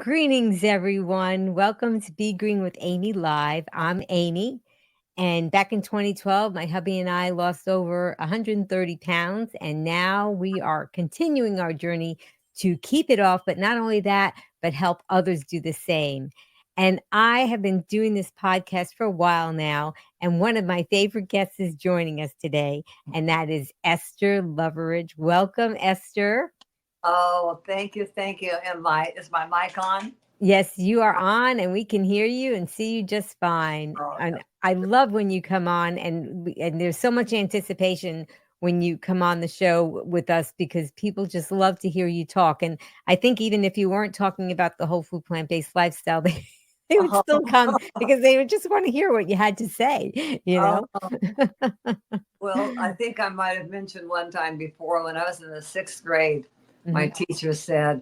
Greetings, everyone. Welcome to Be Green with Amy Live. I'm Amy. And back in 2012, my hubby and I lost over 130 pounds. And now we are continuing our journey to keep it off. But not only that, but help others do the same. And I have been doing this podcast for a while now. And one of my favorite guests is joining us today. And that is Esther Loveridge. Welcome, Esther. Oh, thank you, thank you. Is my mic on? Yes, you are on and we can hear you and see you just fine. Oh, And I love when you come on and there's so much anticipation when you come on the show with us because people just love to hear you talk. And I think even if you weren't talking about the whole food plant-based lifestyle, they would oh, still come because they would just want to hear what you had to say, you know? oh. Well, I think I might have mentioned one time before when I was in the sixth grade, my Mhm. teacher said,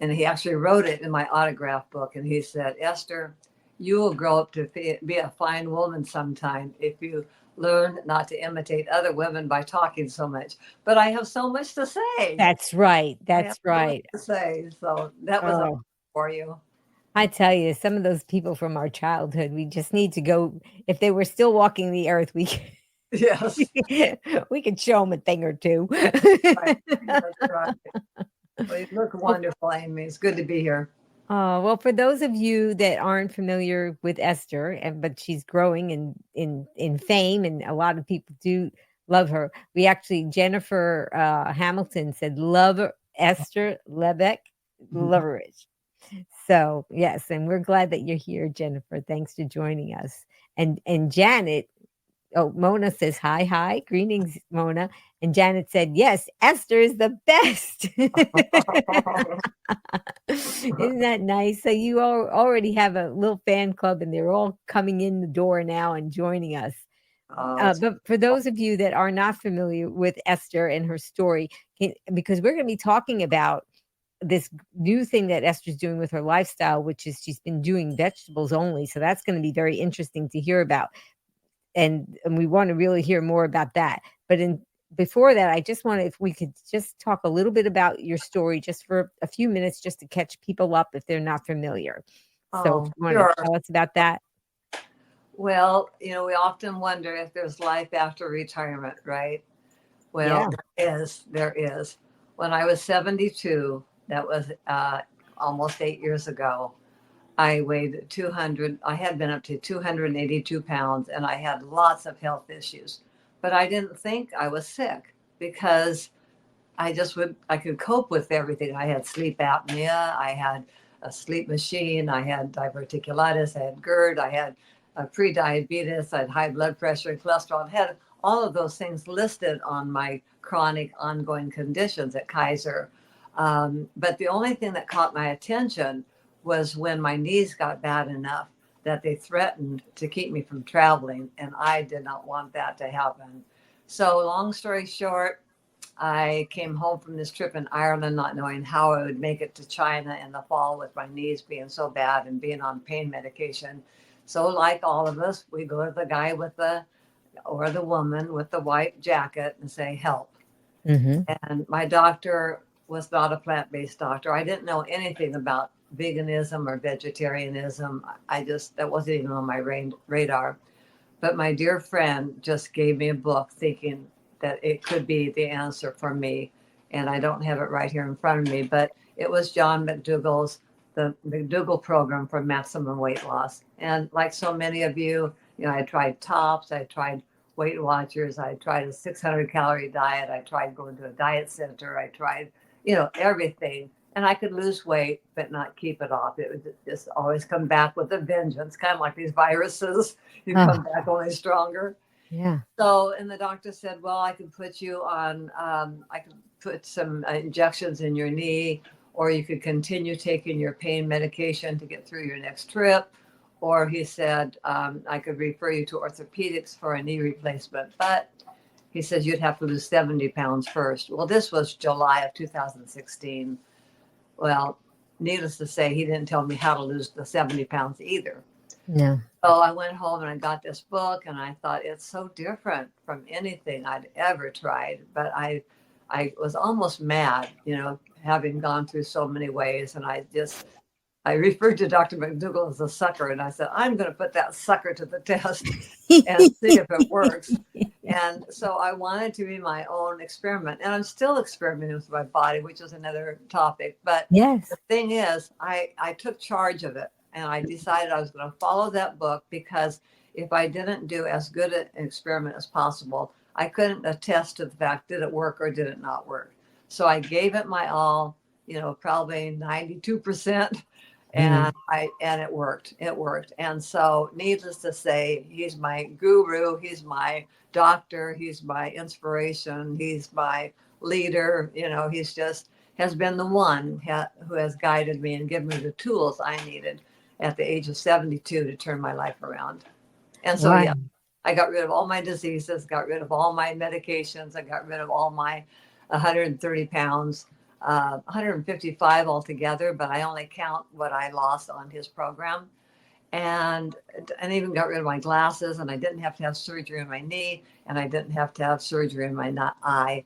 and he actually wrote it in my autograph book, and he said, Esther, you will grow up to be a fine woman sometime if you learn not to imitate other women by talking so much. But I have so much to say. That's right. I have That's so much right. to say. So that was a Oh. for you. I tell you, some of those people from our childhood, we just need to go if they were still walking the earth, we could Yes. we could show them a thing or two. Right. That's right. Well, you look Well, wonderful, Amy. It's good to be here. well, for those of you that aren't familiar with Esther, but she's growing in fame, and a lot of people do love her. We actually Jennifer Hamilton said, "Love Esther Lebeck Loveridge." So yes, and we're glad that you're here, Jennifer. Thanks for joining us. And Janet, oh, Mona says hi, hi, greetings, Mona. And Janet said, yes, Esther is the best. Isn't that nice? So you all already have a little fan club, and they're all coming in the door now and joining us. It's But for those of you that are not familiar with Esther and her story, because we're going to be talking about this new thing that Esther's doing with her lifestyle, which is she's been doing vegetables only. So that's going to be very interesting to hear about. And we want to really hear more about that. But before that, I just want to, if we could just talk a little bit about your story just for a few minutes, just to catch people up if they're not familiar. So if oh, you want to sure. tell us about that. Well, we often wonder if there's life after retirement, right? Well, Yeah. there is. There is. When I was 72, that was almost 8 years ago, I weighed 200. I had been up to 282 pounds and I had lots of health issues. But I didn't think I was sick because I could cope with everything. I had sleep apnea, I had a sleep machine, I had diverticulitis, I had GERD, I had pre-diabetes, I had high blood pressure and cholesterol. I had all of those things listed on my chronic ongoing conditions at Kaiser. But the only thing that caught my attention was when my knees got bad enough that they threatened to keep me from traveling, and I did not want that to happen. So, long story short, I came home from this trip in Ireland not knowing how I would make it to China in the fall with my knees being so bad and being on pain medication. So, like all of us, we go to the guy with or the woman with the white jacket and say, help. Hmm. And my doctor was not a plant based doctor. I didn't know anything about veganism or vegetarianism. That wasn't even on my radar. But my dear friend just gave me a book thinking that it could be the answer for me. And I don't have it right here in front of me, but it was John McDougall's the McDougall program for maximum weight loss. And like so many of you, I tried Tops, I tried Weight Watchers, I tried a 600 calorie diet, I tried going to a diet center, I tried, everything. And I could lose weight, but not keep it off. It would just always come back with a vengeance, kind of like these viruses. You Oh, come back only stronger. yeah. So, and the doctor said, well, I can put you on, I can put some injections in your knee, or you could continue taking your pain medication to get through your next trip. Or he said, I could refer you to orthopedics for a knee replacement. But he says you'd have to lose 70 pounds first. Well, this was July of 2016. Well, needless to say, he didn't tell me how to lose the 70 pounds either. No. So I went home and I got this book and I thought it's so different from anything I'd ever tried. But I was almost mad, having gone through so many ways. And I just I referred to Dr. McDougall as a sucker, and I said, I'm going to put that sucker to the test and see if it works. And so I wanted to be my own experiment. And I'm still experimenting with my body, which is another topic. But the Yes. thing is, I took charge of it and I decided I was going to follow that book because if I didn't do as good an experiment as possible, I couldn't attest to the fact did it work or did it not work. So I gave it my all, probably 92%. Mm. And it worked. It worked. And so needless to say, he's my guru, he's my doctor, he's my inspiration, he's my leader. He's just has been the one who has guided me and given me the tools I needed at the age of 72 to turn my life around. And so, Right. yeah, I got rid of all my diseases, got rid of all my medications, I got rid of all my 130 pounds, 155 altogether, but I only count what I lost on his program. And even got rid of my glasses, and I didn't have to have surgery in my knee, and I didn't have to have surgery in my eye.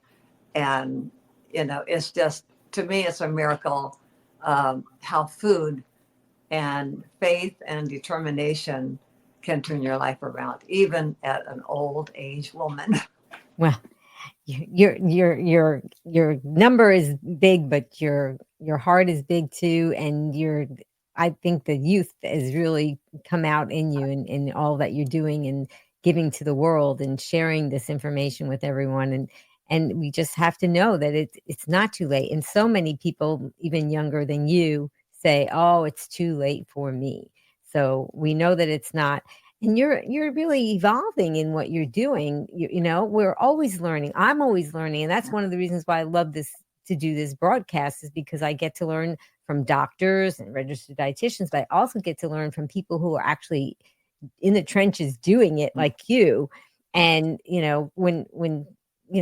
And, it's just, to me, it's a miracle how food and faith and determination can turn your life around, even at an old age woman. Well, your number is big, but your heart is big too, and I think the youth has really come out in you and all that you're doing and giving to the world and sharing this information with everyone, and we just have to know that it's not too late. And so many people, even younger than you, say, "Oh, it's too late for me." So we know that it's not, and you're really evolving in what you're doing. We're always learning. I'm always learning, and that's one of the reasons why I love this to do this broadcast is because I get to learn from doctors and registered dietitians, but I also get to learn from people who are actually in the trenches doing it like you. And when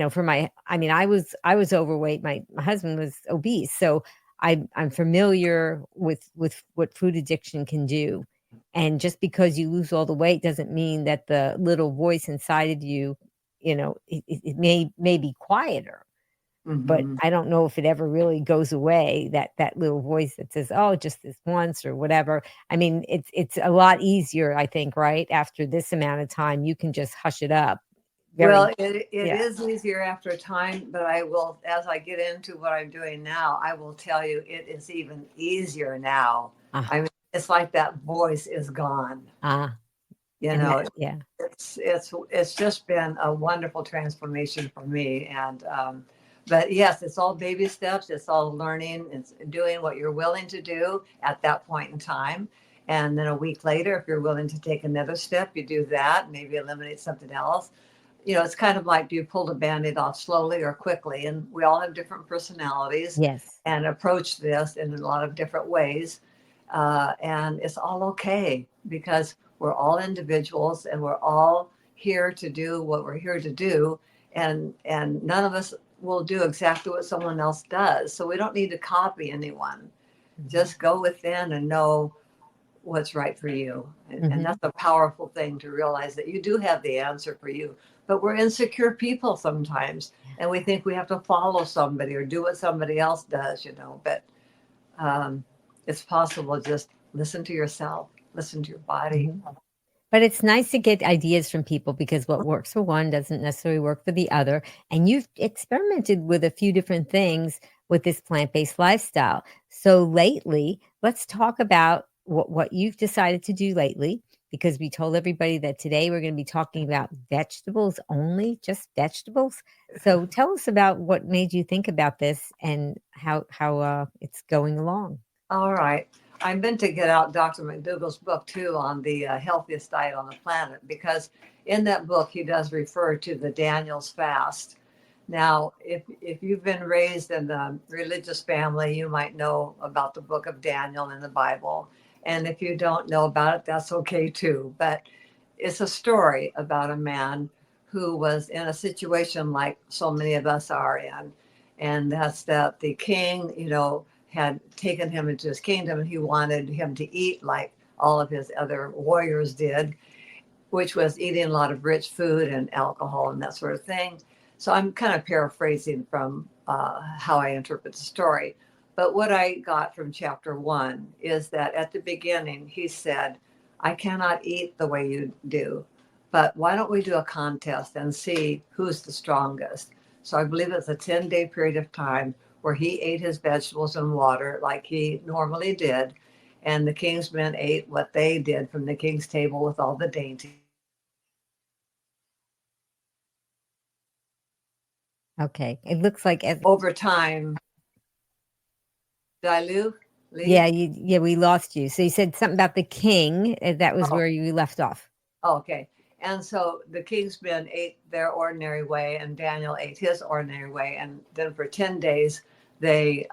for I mean, I was overweight. My husband was obese, so I'm familiar with what food addiction can do. And just because you lose all the weight doesn't mean that the little voice inside of you, it may be quieter, but Mm-hmm. I don't know if it ever really goes away, that little voice that says, "Oh, just this once," or whatever. I mean, it's a lot easier, I think, right? After this amount of time, you can just hush it up. Very Well, it Yeah. is easier after time, but I will, as I get into what I'm doing now, I will tell you it is even easier now. Ah, I mean, it's like that voice is gone. ah, You and know, that yeah. it's just been a wonderful transformation for me. And but yes, it's all baby steps. It's all learning. It's doing what you're willing to do at that point in time. And then a week later, if you're willing to take another step, you do that. Maybe eliminate something else. It's kind of like, do you pull the band-aid off slowly or quickly? And we all have different personalities Yes. and approach this in a lot of different ways. And it's all okay because we're all individuals and we're all here to do what we're here to do. And none of us will do exactly what someone else does. So we don't need to copy anyone. Mhm. Just go within and know what's right for you. And Mhm. that's a powerful thing to realize that you do have the answer for you. But we're insecure people sometimes, and we think we have to follow somebody or do what somebody else does. But um, it's possible. Just listen to yourself, listen to your body. Mhm. But it's nice to get ideas from people because what works for one doesn't necessarily work for the other. And you've experimented with a few different things with this plant-based lifestyle. So lately, let's talk about what you've decided to do lately, because we told everybody that today we're going to be talking about vegetables only, just vegetables. So tell us about what made you think about this and how it's going along. All right. I meant to get out Dr. McDougall's book too on the healthiest diet on the planet because in that book he does refer to the Daniel's fast. Now, if you've been raised in a religious family, you might know about the book of Daniel in the Bible. And if you don't know about it, that's okay too. But it's a story about a man who was in a situation like so many of us are in. And that's that the king, had taken him into his kingdom and he wanted him to eat like all of his other warriors did, which was eating a lot of rich food and alcohol and that sort of thing. So I'm kind of paraphrasing from how I interpret the story. But what I got from chapter 1 is that at the beginning, he said, I cannot eat the way you do, but why don't we do a contest and see who's the strongest? So I believe it's a 10-day period of time where he ate his vegetables and water like he normally did. And the king's men ate what they did from the king's table with all the dainties. Okay. It looks like Over time, did I yeah, leave? yeah, we lost you. So you said something about the king. That was Oh, where you left off. okay. And so the king's men ate their ordinary way, and Daniel ate his ordinary way. And then for 10 days, they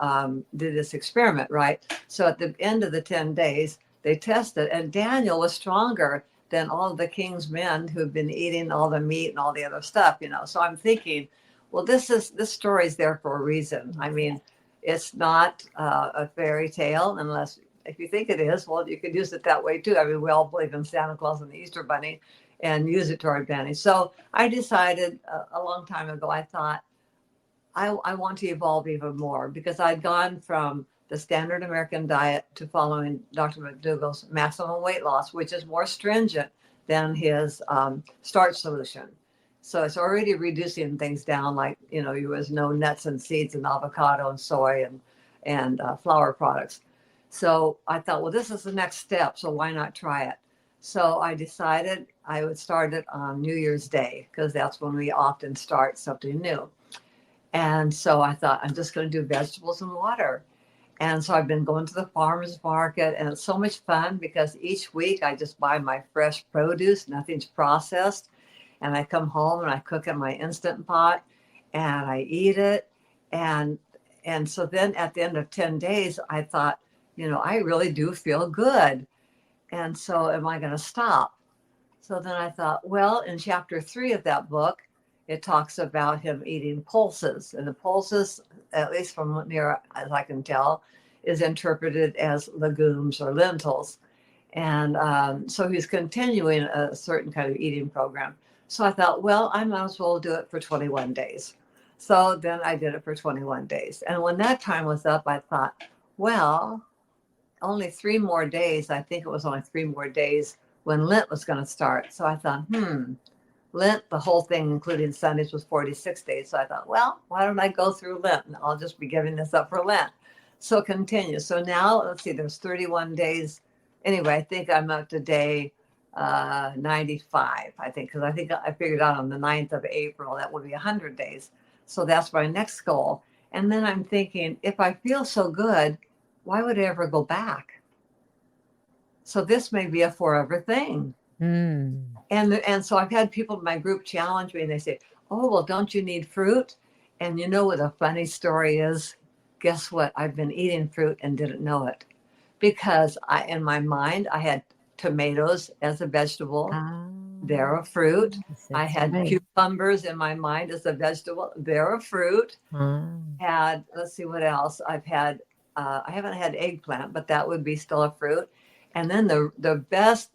did this experiment, right? So at the end of the 10 days, they tested, and Daniel was stronger than all of the king's men who've been eating all the meat and all the other stuff, you know. So I'm thinking, well, this story is there for a reason. I mean, it's not a fairy tale unless if you think it is, well, you could use it that way too. I mean, we all believe in Santa Claus and the Easter Bunny and use it to our advantage. So I decided a long time ago, I thought, I want to evolve even more because I'd gone from the standard American diet to following Dr. McDougall's maximum weight loss, which is more stringent than his starch solution. So it's already reducing things down, like, you know, there was no nuts and seeds and avocado and soy and flour products. So I thought, well, this is the next step. So why not try it? So I decided I would start it on New Year's Day because that's when we often start something new. And so I thought, I'm just going to do vegetables and water. And so I've been going to the farmer's market, and it's so much fun because each week I just buy my fresh produce, nothing's processed. And I come home and I cook in my Instant Pot and I eat it. And so then at the end of 10 days, I thought, you know, I really do feel good. And so am I going to stop? So then I thought, well, in chapter 3 of that book, it talks about him eating pulses. And the pulses, at least from near as I can tell, is interpreted as legumes or lentils. And so he's continuing a certain kind of eating program. So I thought, well, I might as well do it for 21 days. So then I did it for 21 days. And when that time was up, I thought, well, only 3 more days. I think it was only 3 more days when Lent was going to start. So I thought, Lent, the whole thing, including Sundays, was 46 days. So I thought, well, why don't I go through Lent? And I'll just be giving this up for Lent. So continue. So now, let's see, there's 31 days. Anyway, I think I'm up to day 95, I think, because I think I figured out on the 9th of April, that would be 100 days. So that's my next goal. And then I'm thinking, if I feel so good, why would I ever go back? So this may be a forever thing. Mm. And so I've had people in my group challenge me and they say, oh, well, don't you need fruit? And you know what a funny story is? Guess what? I've been eating fruit and didn't know it because in my mind, I had tomatoes as a vegetable. Ah, They're a fruit. yes, I that's had right. cucumbers in my mind as a vegetable. They're a fruit. Ah. Had, let's see what else. I've had, I haven't had eggplant, but that would be still a fruit. And then the best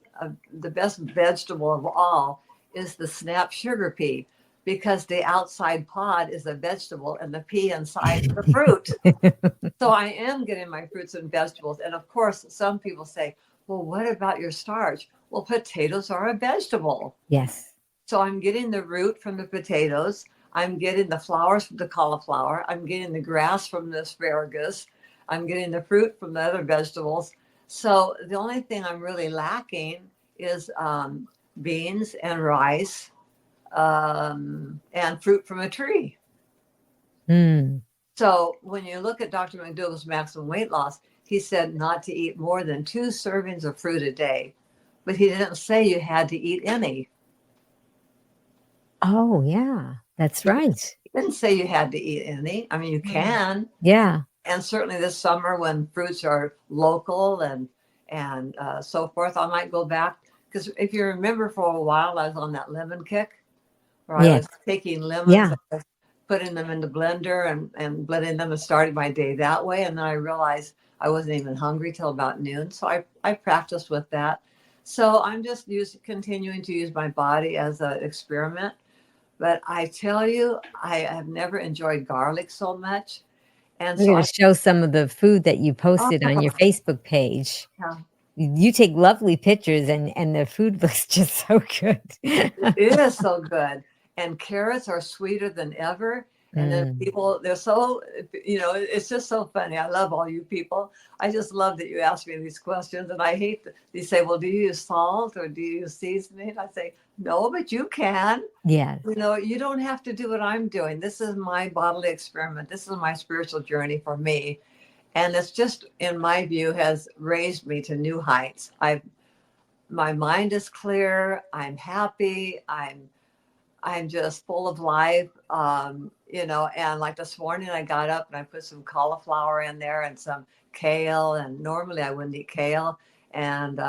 vegetable of all is the snap sugar pea because the outside pod is a vegetable and the pea inside is a fruit. So I am getting my fruits and vegetables. And of course, some people say, well, what about your starch? Well, potatoes are a vegetable. Yes. So I'm getting the root from the potatoes. I'm getting the flowers from the cauliflower. I'm getting the grass from the asparagus. I'm getting the fruit from the other vegetables. So the only thing I'm really lacking is beans and rice and fruit from a tree. Mm. So when you look at Dr. McDougall's maximum weight loss, he said not to eat more than 2 servings of fruit a day, but he didn't say you had to eat any. Oh, yeah, that's right. He didn't say you had to eat any. I mean, you can, Yeah. and certainly this summer when fruits are local and so forth, I might go back because if you remember, for a while I was on that lemon kick, where I Yes. was taking lemons, Yeah. I was putting them in the blender and blending them and starting my day that way. And then I realized I wasn't even hungry till about noon, so I practiced with that. So I'm just continuing to use my body as an experiment. But I tell you, I have never enjoyed garlic so much. And I'm so gonna I, show some of the food that you posted on oh, your Facebook page. yeah, You take lovely pictures and the food looks just so good. it is so good. And carrots are sweeter than ever. And then Mm, people, they're so, it's just so funny. I love all you people. I just love that you ask me these questions. And I hate that you say, well, do you use salt or do you use seasoning? I say, no, but you can. yes. You don't have to do what I'm doing. This is my bodily experiment. This is my spiritual journey for me. And it's just, in my view, has raised me to new heights. My mind is clear. I'm happy. I'm just full of life. And like this morning I got up and I put some cauliflower in there and some kale. And normally I wouldn't eat kale. And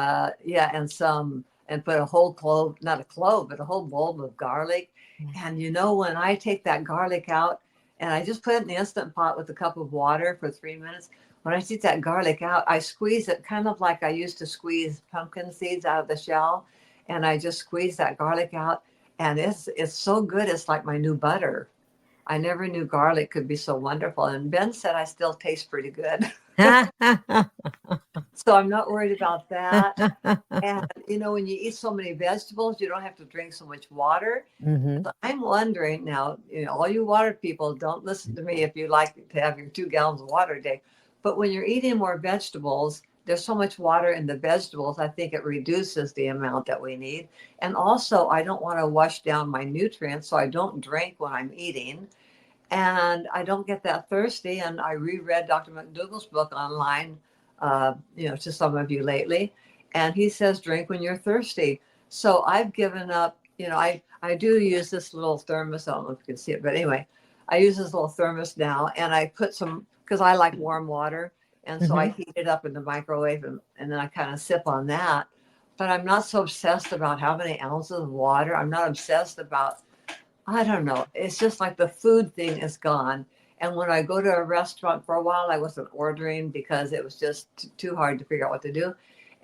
and put a whole clove, not a clove, but a whole bulb of garlic. And when I take that garlic out and I just put it in the Instant Pot with a cup of water for 3 minutes, when I take that garlic out, I squeeze it kind of like I used to squeeze pumpkin seeds out of the shell. And I just squeeze that garlic out, and it's so good. It's like my new butter. I never knew garlic could be so wonderful. And Ben said I still taste pretty good. So I'm not worried about that. And when you eat so many vegetables, you don't have to drink so much water. Mhm. So I'm wondering now, all you water people, don't listen to me if you like to have your 2 gallons of water a day. But when you're eating more vegetables, there's so much water in the vegetables, I think it reduces the amount that we need. And also, I don't want to wash down my nutrients, so I don't drink when I'm eating. And I don't get that thirsty. And I reread Dr. McDougall's book online, to some of you lately. And he says, drink when you're thirsty. So I've given up, I do use this little thermos. I don't know if you can see it, but anyway, I use this little thermos now and I put some, because I like warm water. And so I Mhm. heat it up in the microwave and then I kind of sip on that. But I'm not so obsessed about how many ounces of water. I'm not obsessed about, I don't know. It's just like the food thing is gone. And when I go to a restaurant for a while, I wasn't ordering because it was just too hard to figure out what to do.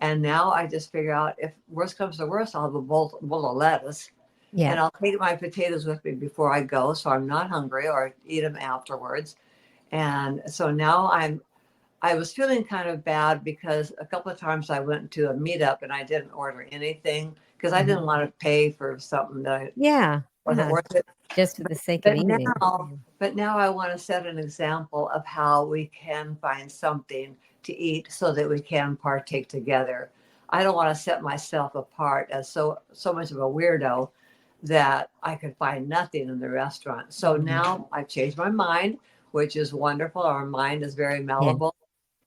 And now I just figure out if worst comes to worst, I'll have a bowl of lettuce Yeah. and I'll take my potatoes with me before I go. So I'm not hungry or eat them afterwards. And so now I was feeling kind of bad because a couple of times I went to a meetup and I didn't order anything because I Mhm. didn't want to pay for something that Yeah. wasn't Yeah. worth it. Just for But the sake of but eating. now Yeah. but now I want to set an example of how we can find something to eat so that we can partake together. I don't want to set myself apart as so much of a weirdo that I could find nothing in the restaurant. So Mhm. now I've changed my mind, which is wonderful. Our mind is very Yeah. malleable.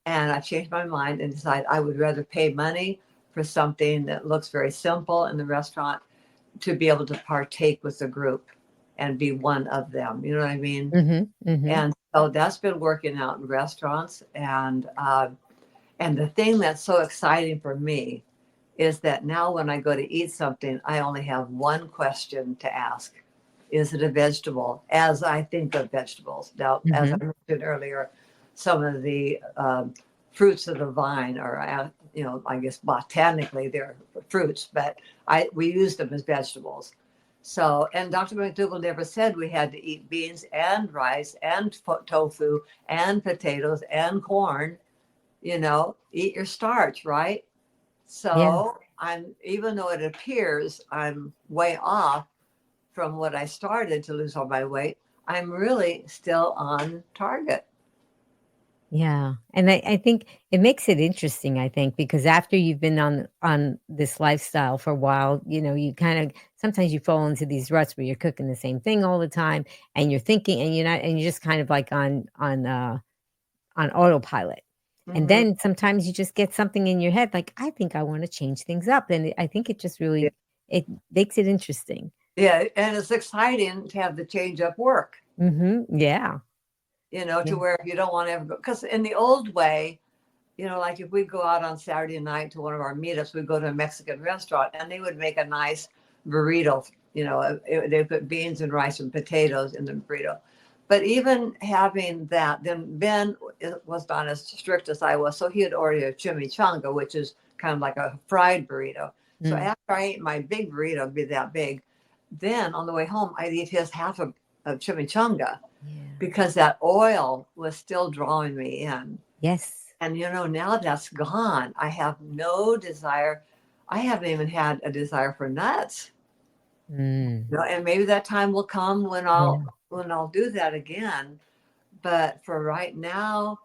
And I changed my mind and decided I would rather pay money for something that looks very simple in the restaurant to be able to partake with the group and be one of them. You know what I mean? Mhm. Mhm. And so that's been working out in restaurants. And the thing that's so exciting for me is that now when I go to eat something, I only have one question to ask. Is it a vegetable? As I think of vegetables. Now, as I Mhm. mentioned earlier, some of the fruits of the vine are, I guess botanically they're fruits, but we use them as vegetables. So, and Dr. McDougall never said we had to eat beans and rice and tofu and potatoes and corn. Eat your starch, right? Yeah. So I'm, even though it appears I'm way off from what I started to lose all my weight, I'm really still on target. Yeah, and I think it makes it interesting, I think, because after you've been on this lifestyle for a while, you kind of sometimes you fall into these ruts where you're cooking the same thing all the time and you're thinking and you're just kind of like on autopilot. And Hmm. then sometimes you just get something in your head like, I think I want to change things up. And I think it just Yeah. really it makes it interesting. Yeah, and it's exciting to have the change up work. Mhm. Yeah. To Yeah. where if you don't want to ever go, because in the old way, like if we go out on Saturday night to one of our meetups, we go to a Mexican restaurant and they would make a nice burrito. They put beans and rice and potatoes in the burrito. But even having that, then Ben was not as strict as I was. So he had ordered a chimichanga, which is kind of like a fried burrito. So Mm. after I ate my big burrito, be that big, then on the way home, I'd eat his half of chimichanga. Yeah. because that oil was still drawing me in. Yes. And now that's gone. I have no desire. I haven't even had a desire for nuts. Mm. And maybe that time will come when Yeah. I'll do that again. But for right now,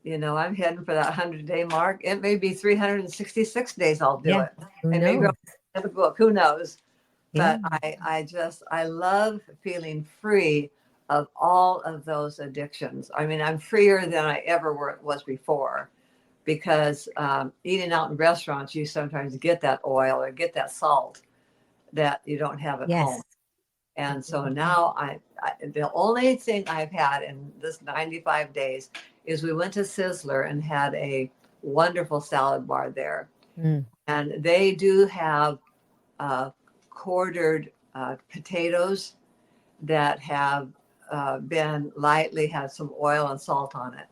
I'm heading for that 100-day mark. It may be 366 days I'll do Yeah. it. Who And maybe I'll knows? have a book. Who knows? Yeah. But I love feeling free of all of those addictions. I mean, I'm freer than I ever was before, because eating out in restaurants, you sometimes get that oil or get that salt that you don't have at home. Yes. And so now the only thing I've had in this 95 days is we went to Sizzler and had a wonderful salad bar there. Mm. And they do have uh, quartered potatoes that have been lightly had some oil and salt on it.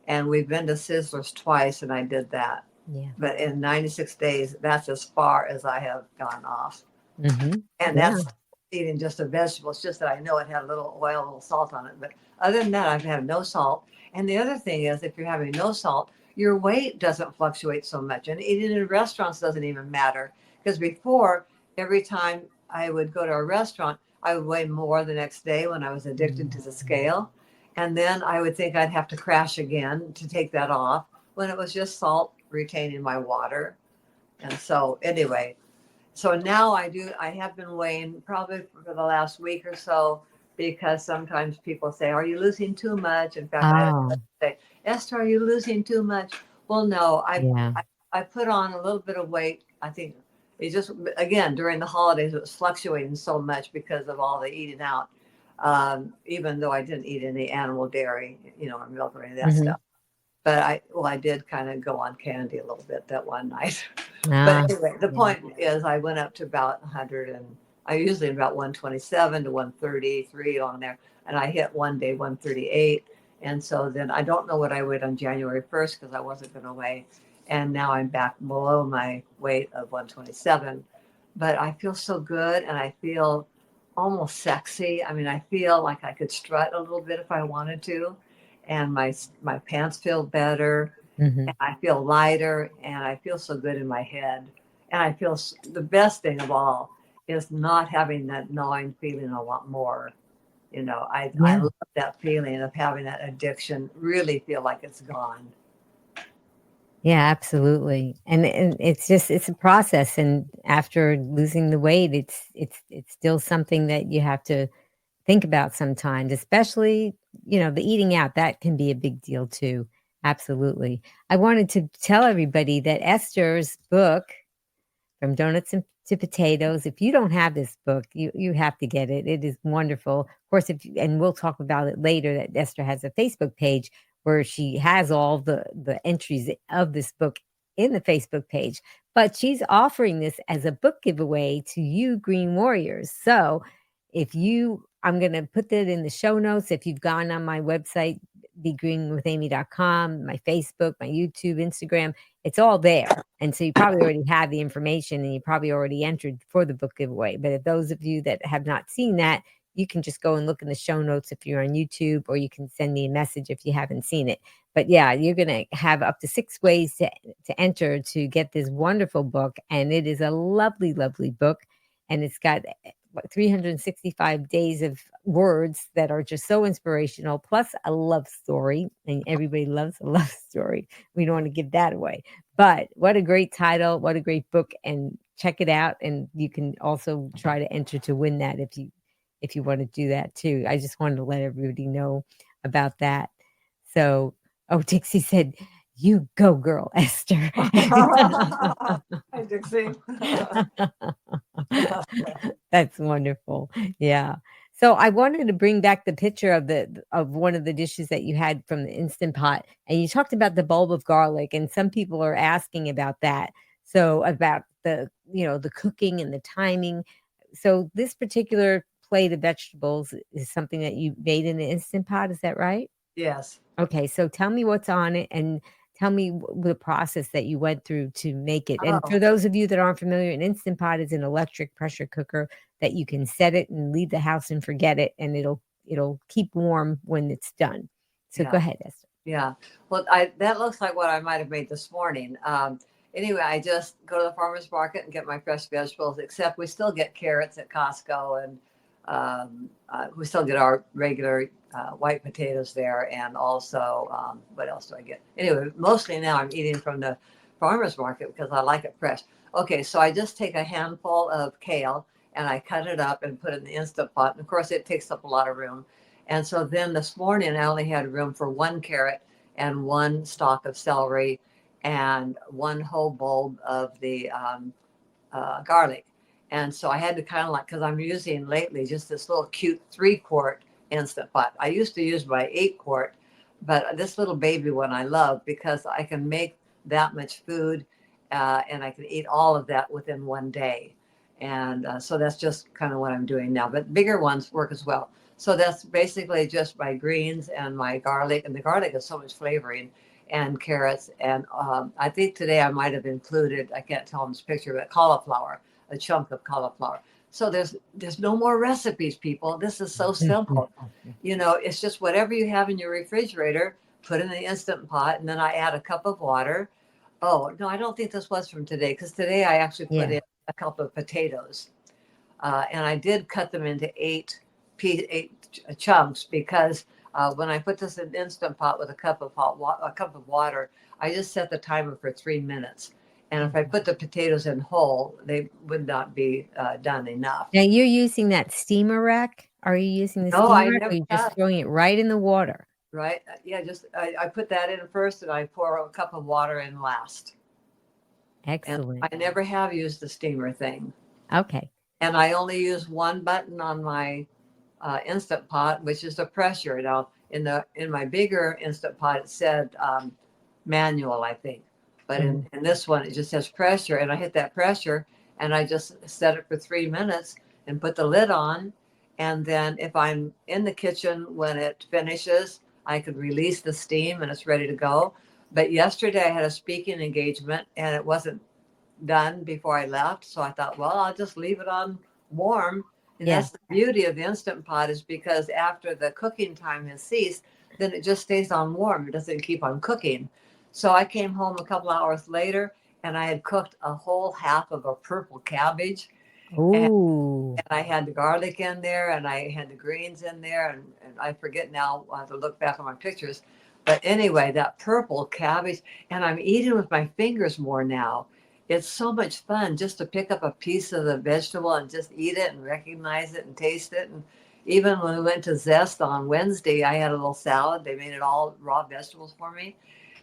And we've been to Sizzlers twice, and I did that. Yeah. But in 96 days, that's as far as I have gone off. Mm-hmm. And Yeah. that's eating just a vegetable. It's just that I know it had a little oil, a little salt on it. But other than that, I've had no salt. And the other thing is, if you're having no salt, your weight doesn't fluctuate so much. And eating in restaurants doesn't even matter. Because before, every time I would go to a restaurant, I would weigh more the next day when I was addicted to the scale. And then I would think I'd have to crash again to take that off when it was just salt retaining my water. And so, anyway, so now I have been weighing probably for the last week or so, because sometimes people say, "Are you losing too much?" In fact, I Oh, say, "Esther, are you losing too much?" Well, no, yeah. I put on a little bit of weight. I think it just, again, during the holidays, it was fluctuating so much because of all the eating out. Even though I didn't eat any animal dairy, or milk or any of that Mm-hmm. stuff. But I did kind of go on candy a little bit that one night. Ah, But anyway, the yeah. point is I went up to about 100, and I usually about 127 to 133 on there. And I hit one day 138. And so then I don't know what I weighed on January 1st because I wasn't going to weigh. And now I'm back below my weight of 127. But I feel so good, and I feel almost sexy. I mean, I feel like I could strut a little bit if I wanted to. And my pants feel better, Mm-hmm. and I feel lighter, and I feel so good in my head. And I feel the best thing of all is not having that gnawing feeling I want more. I Yeah. love that feeling of having that addiction really feel like it's gone. Yeah, absolutely. And it's just it's a process, and after losing the weight, it's still something that you have to think about sometimes, especially, the eating out, that can be a big deal too. Absolutely. I wanted to tell everybody that Esther's book, From Donuts to Potatoes. If you don't have this book, you have to get it. It is wonderful. Of course, and we'll talk about it later, that Esther has a Facebook page where she has all the entries of this book in the Facebook page. But she's offering this as a book giveaway to you Green Warriors. So I'm going to put that in the show notes. If you've gone on my website, begreenwithamy.com, my Facebook, my YouTube, Instagram, it's all there. And so you probably already have the information, and you probably already entered for the book giveaway. But if those of you that have not seen that, you can just go and look in the show notes if you're on YouTube, or you can send me a message if you haven't seen it. But yeah, you're going to have up to 6 ways to enter to get this wonderful book. And it is a lovely, lovely book. And it's got 365 days of words that are just so inspirational, plus a love story. And everybody loves a love story. We don't want to give that away. But what a great title, what a great book, and check it out. And you can also try to enter to win that if you want to do that too. I just wanted to let everybody know about that. So, oh, Dixie said, "You go, girl, Esther." Hi, Dixie. That's wonderful. Yeah. So I wanted to bring back the picture of one of the dishes that you had from the Instant Pot, and you talked about the bulb of garlic, and some people are asking about that. So about the cooking and the timing. So this particular plate of vegetables is something that you made in the Instant Pot, is that right? Yes. Okay, so tell me what's on it, and tell me the process that you went through to make it. And Oh, for those of you that aren't familiar, an Instant Pot is an electric pressure cooker that you can set it and leave the house and forget it, and it'll keep warm when it's done. So go Yeah. ahead, Esther. Yeah. Well, I that looks like what I might have made this morning. Anyway, I just go to the farmer's market and get my fresh vegetables, except we still get carrots at Costco, and we still get our regular white potatoes there. And also, what else do I get? Anyway, mostly now I'm eating from the farmer's market because I like it fresh. Okay, so I just take a handful of kale and I cut it up and put it in the Instant Pot. And of course, it takes up a lot of room. And so then this morning, I only had room for one carrot and one stalk of celery and one whole bulb of the garlic. And so I had to kind of like, because I'm using lately just this little cute 3-quart Instant Pot. I used to use my 8-quart, but this little baby one I love because I can make that much food and I can eat all of that within one day. And so that's just kind of what I'm doing now. But bigger ones work as well. So that's basically just my greens and my garlic. And the garlic is so much flavoring and carrots. And I think today I might have included, I can't tell in this picture, but cauliflower, a chunk of cauliflower. So there's no more recipes, people. This is so simple. You know, it's just whatever you have in your refrigerator, put in the Instant Pot, and then I add a cup of water. Oh, no, I don't think this was from today because today I actually put Yeah. in a cup of potatoes. And I did cut them into eight chunks because when I put this in Instant Pot with a cup of water, I just set the timer for 3 minutes. And if I put the potatoes in whole, they would not be done enough. Now you're using that steamer rack? Are you using the No, steamer I rack or never are you just have. throwing it right in the water? Right? Yeah, just I put that in first, and I pour a cup of water in last. And Excellent. I never have used the steamer thing. Okay. And I only use one button on my Instant Pot, which is the pressure. Now, in my bigger Instant Pot, it said manual, I think, but Mhm. in this one, it just says pressure, and I hit that pressure, and I just set it for 3 minutes and put the lid on, and then if I'm in the kitchen when it finishes, I could release the steam and it's ready to go. But yesterday I had a speaking engagement and it wasn't done before I left. So I thought, well, I'll just leave it on warm. And Yeah. that's the beauty of the Instant Pot is because after the cooking time has ceased, then it just stays on warm. It doesn't keep on cooking. So I came home a couple hours later and I had cooked a whole half of a purple cabbage. And, Ooh. and I had the garlic in there and I had the greens in there. And I forget now, I'll have to look back on my pictures. But anyway, that purple cabbage, and I'm eating with my fingers more now. It's so much fun just to pick up a piece of the vegetable and just eat it and recognize it and taste it. And even when we went to Zest on Wednesday, I had a little salad. They made it all raw vegetables for me.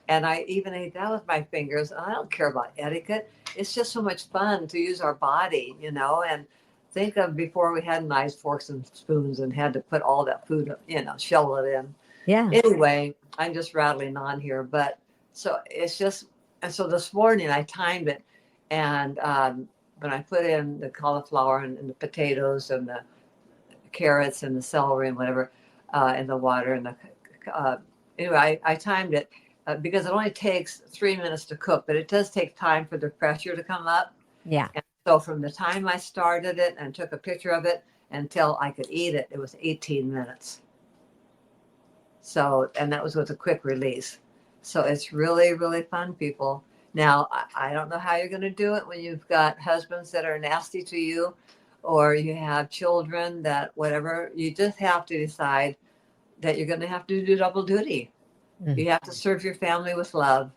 And I even ate that with my fingers. I don't care about etiquette. It's just so much fun to use our body, you know, and think of before we had knives, forks, and spoons and had to put all that food, you know, shovel it in. Yeah. Anyway, I'm just rattling on here, but so it's just, and so this morning I timed it, and when I put in the cauliflower and the potatoes and the carrots and the celery and whatever, and the water and the, uh, anyway, I timed it because it only takes 3 minutes to cook, but it does take time for the pressure to come up. Yeah. And so from the time I started it and took a picture of it until I could eat it, it was 18 minutes. So, and that was with a quick release. So it's really, really fun, people. Now, I don't know how you're going to do it when you've got husbands that are nasty to you or you have children that whatever. You just have to decide that you're going to have to do double duty. Mm. You have to serve your family with love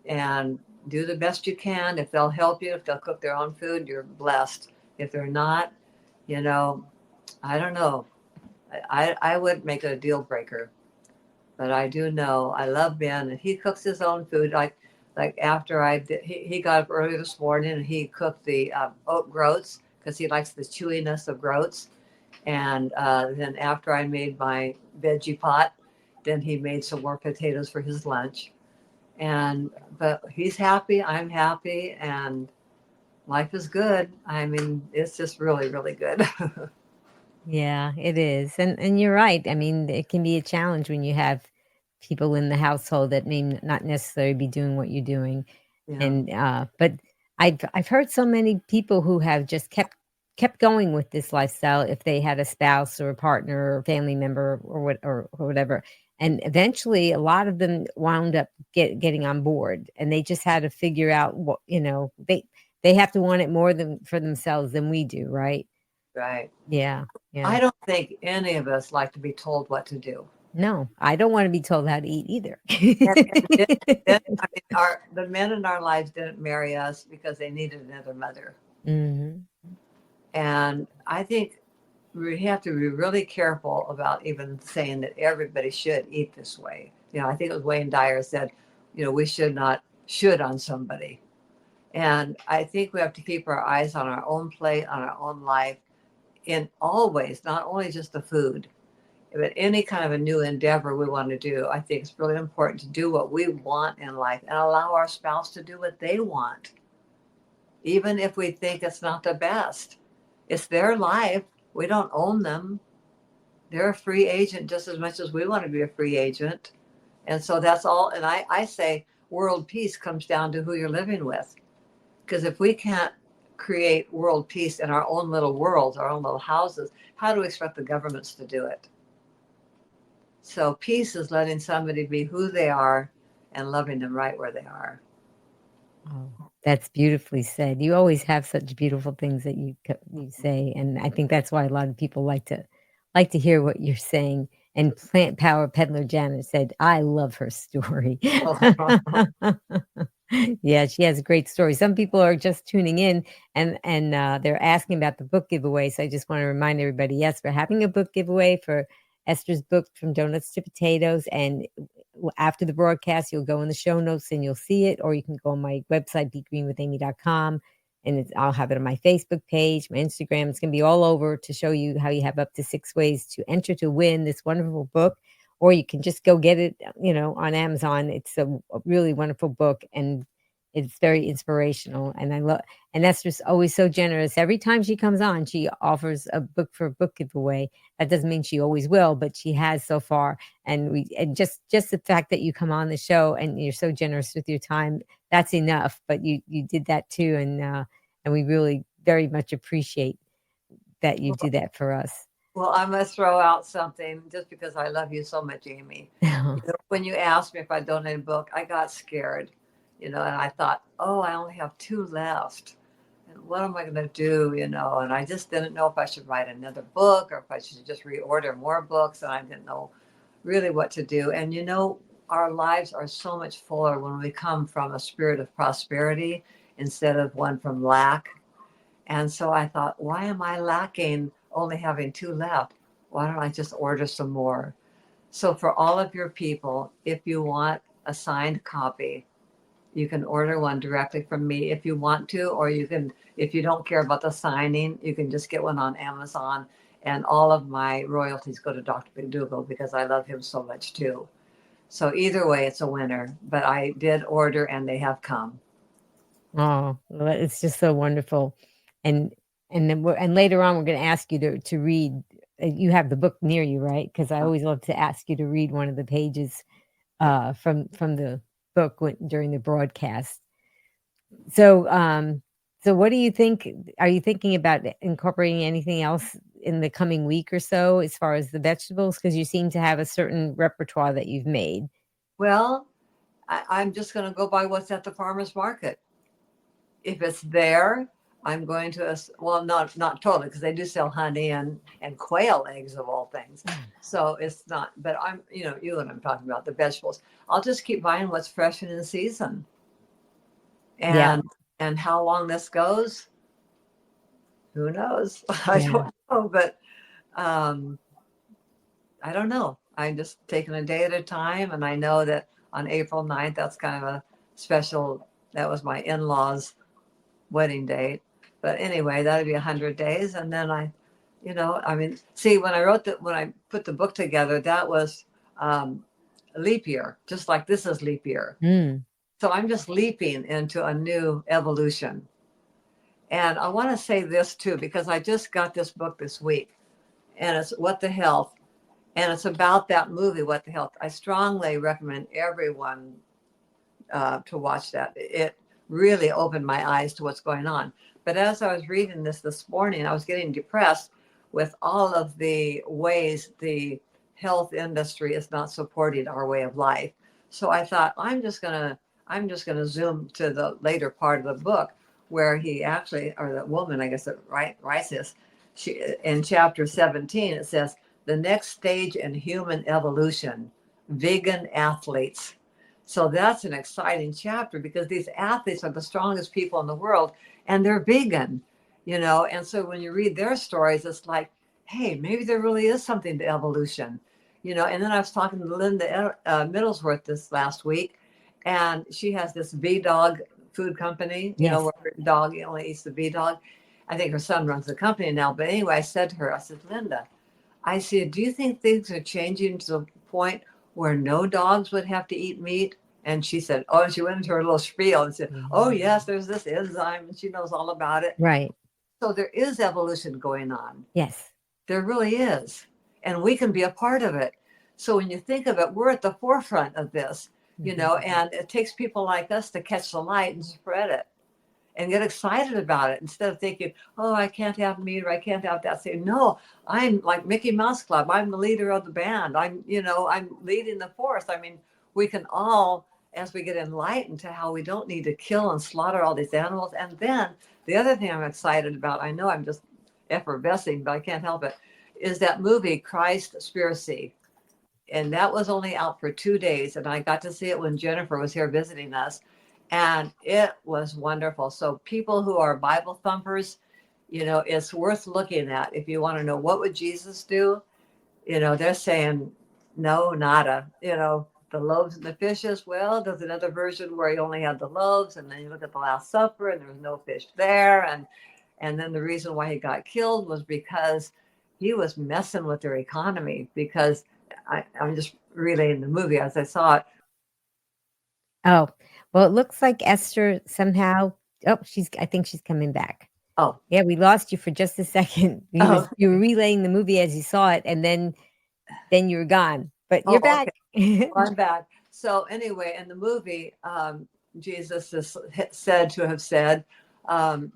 and do the best you can. If they'll help you, if they'll cook their own food, you're blessed. If they're not, you know, I don't know. I would make it a deal breaker. But I do know I love Ben, and he cooks his own food. Like after I did, he got up early this morning and he cooked the oat groats because he likes the chewiness of groats. And then after I made my veggie pot, then he made some more potatoes for his lunch. And but he's happy, I'm happy, and life is good. I mean, it's just really, really good. Yeah, it is. And you're right. I mean, it can be a challenge when you have people in the household that may not necessarily be doing what you're doing. Yeah. And but I've heard so many people who have just kept going with this lifestyle if they had a spouse or a partner or family member or whatever. And eventually, a lot of them wound up getting on board, and they just had to figure out what they have to want it more than for themselves than we do, right? Right. Yeah, yeah. I don't think any of us like to be told what to do. No, I don't want to be told how to eat either. I mean, the men in our lives didn't marry us because they needed another mother. Hmm. And I think we have to be really careful about even saying that everybody should eat this way. I think it was Wayne Dyer said, we should not should on somebody. And I think we have to keep our eyes on our own plate, on our own life, in all ways, not only just the food, but any kind of a new endeavor we want to do. I think it's really important to do what we want in life and allow our spouse to do what they want, even if we think it's not the best. It's their life. We don't own them. They're a free agent just as much as we want to be a free agent. And so that's all. And I say world peace comes down to who you're living with. Because if we can't create world peace in our own little worlds, our own little houses, how do we expect the governments to do it? So peace is letting somebody be who they are and loving them right where they are. Oh, that's beautifully said. You always have such beautiful things that you say, and I think that's why a lot of people like to hear what you're saying. And Plant Power Peddler Janet said, "I love her story." Yeah, she has a great story. Some people are just tuning in and they're asking about the book giveaway. So I just want to remind everybody, yes, we're having a book giveaway for Esther's book, From Donuts to Potatoes. And after the broadcast, you'll go in the show notes and you'll see it, or you can go on my website, begreenwithamy.com, and I'll have it on my Facebook page, my Instagram. It's going to be all over to show you how you have up to 6 ways to enter to win this wonderful book. Or you can just go get it, on Amazon. It's a really wonderful book, and it's very inspirational. And I love, and Esther's always so generous. Every time she comes on, she offers a book for a book giveaway. That doesn't mean she always will, but she has so far. And just the fact that you come on the show and you're so generous with your time, that's enough. But you did that too, and we really very much appreciate that you do that for us. Well, I'm going to throw out something just because I love you so much, Amy. When you asked me if I donated a book, I got scared, and I thought, oh, I only have 2 left. And what am I going to do, And I just didn't know if I should write another book or if I should just reorder more books. And I didn't know really what to do. And, our lives are so much fuller when we come from a spirit of prosperity instead of one from lack. And so I thought, why am I lacking only having 2 left? Why don't I just order some more? So for all of your people, if you want a signed copy, you can order one directly from me if you want to, or you can, if you don't care about the signing, you can just get one on Amazon. And all of my royalties go to Dr. McDougall because I love him so much too. So either way, it's a winner. But I did order and they have come. Oh, well, it's just so wonderful. And and later on, we're going to ask you to read. You have the book near you, right? Because I always love to ask you to read one of the pages from the book during the broadcast. So, so what do you think? Are you thinking about incorporating anything else in the coming week or so as far as the vegetables? Because you seem to have a certain repertoire that you've made. Well, I'm just going to go by what's at the farmer's market. If it's there, I'm going to, well, not totally, because they do sell honey and quail eggs of all things. So it's not, but I'm, you know what I'm talking about, the vegetables. I'll just keep buying what's fresh and in season. Yeah, And how long this goes, who knows? I yeah. don't know, but um, I don't know. I'm just taking a day at a time. And I know that on April 9th, that's kind of a special, that was my in-laws' wedding date. But anyway, that'd be 100 days. And then I mean, see, when I put the book together, that was leap year, just like this is leap year. Mm. So I'm just leaping into a new evolution. And I want to say this too, because I just got this book this week, and it's What the Health. And it's about that movie, What the Health. I strongly recommend everyone to watch that. It really opened my eyes to what's going on. But as I was reading this morning, I was getting depressed with all of the ways the health industry is not supporting our way of life. So I thought I'm just gonna zoom to the later part of the book where he actually, or the woman, I guess, that writes this. She, in chapter 17, it says the next stage in human evolution, vegan athletes. So that's an exciting chapter because these athletes are the strongest people in the world and they're vegan, And so when you read their stories, it's like, hey, maybe there really is something to evolution, And then I was talking to Linda Middlesworth this last week, and she has this V Dog food company, Yes. where her dog only eats the V Dog. I think her son runs the company now. But anyway, I said to her, I said, Linda, I said, do you think things are changing to the point where no dogs would have to eat meat? And she said, oh, and she went into her little spiel and said, oh, yes, there's this enzyme, and she knows all about it. Right. So there is evolution going on. Yes. There really is. And we can be a part of it. So when you think of it, we're at the forefront of this, and it takes people like us to catch the light and spread it and get excited about it instead of thinking, oh, I can't have meat or I can't have that. Say, no, I'm like Mickey Mouse Club. I'm the leader of the band. I'm leading the force. I mean, we can all, as we get enlightened to how we don't need to kill and slaughter all these animals. And then the other thing I'm excited about, I know I'm just effervescing, but I can't help it, is that movie, Christ-spiracy. And that was only out for 2 days. And I got to see it when Jennifer was here visiting us. And it was wonderful. So people who are Bible thumpers, it's worth looking at. If you want to know what would Jesus do, they're saying, no, nada. The loaves and the fishes. Well, there's another version where he only had the loaves. And then you look at the Last Supper and there's no fish there. And then the reason why he got killed was because he was messing with their economy. Because I'm just relaying the movie as I saw it. Oh, well, it looks like Esther somehow. Oh, I think she's coming back. Oh, Yeah, we lost you for just a second. oh, You were relaying the movie as you saw it, and then you were gone. But you're oh, back. okay. Well, I'm back. So anyway, in the movie, Jesus is said to have said that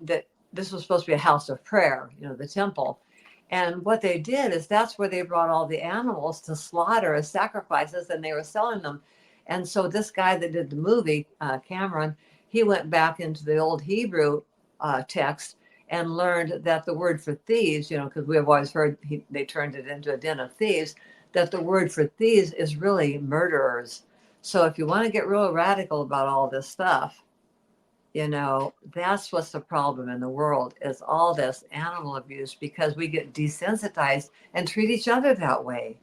that this was supposed to be a house of prayer, the temple. And what they did is that's where they brought all the animals to slaughter as sacrifices, and they were selling them. And so this guy that did the movie, Cameron, he went back into the old Hebrew text and learned that the word for thieves, because we have always heard they turned it into a den of thieves, that the word for thieves is really murderers. So if you want to get real radical about all this stuff, that's what's the problem in the world is all this animal abuse because we get desensitized and treat each other that way.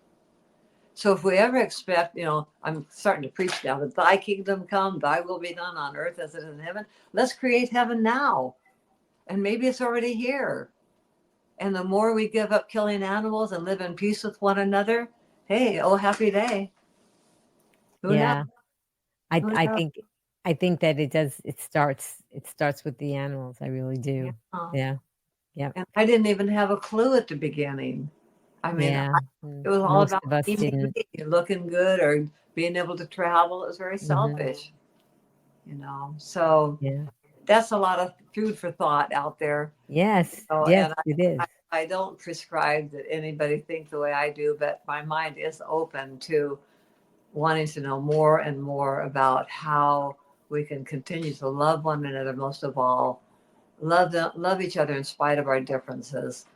So if we ever expect, I'm starting to preach now that thy kingdom come, thy will be done on earth as it is in heaven. Let's create heaven now. And maybe it's already here. And the more we give up killing animals and live in peace with one another, hey, oh, happy day. Who knows? Yeah, I Who I knows? think I think that it does. It starts with the animals. I really do. Yeah. Yeah. Yeah. And I didn't even have a clue at the beginning. I mean, Yeah. it was all Most about of us me, didn't. looking good or being able to travel. It was very Hmm. selfish. So Yeah. that's a lot of food for thought out there. Yes. Yes, And it is. I don't prescribe that anybody think the way I do, but my mind is open to wanting to know more and more about how we can continue to love one another, most of all, love each other in spite of our differences,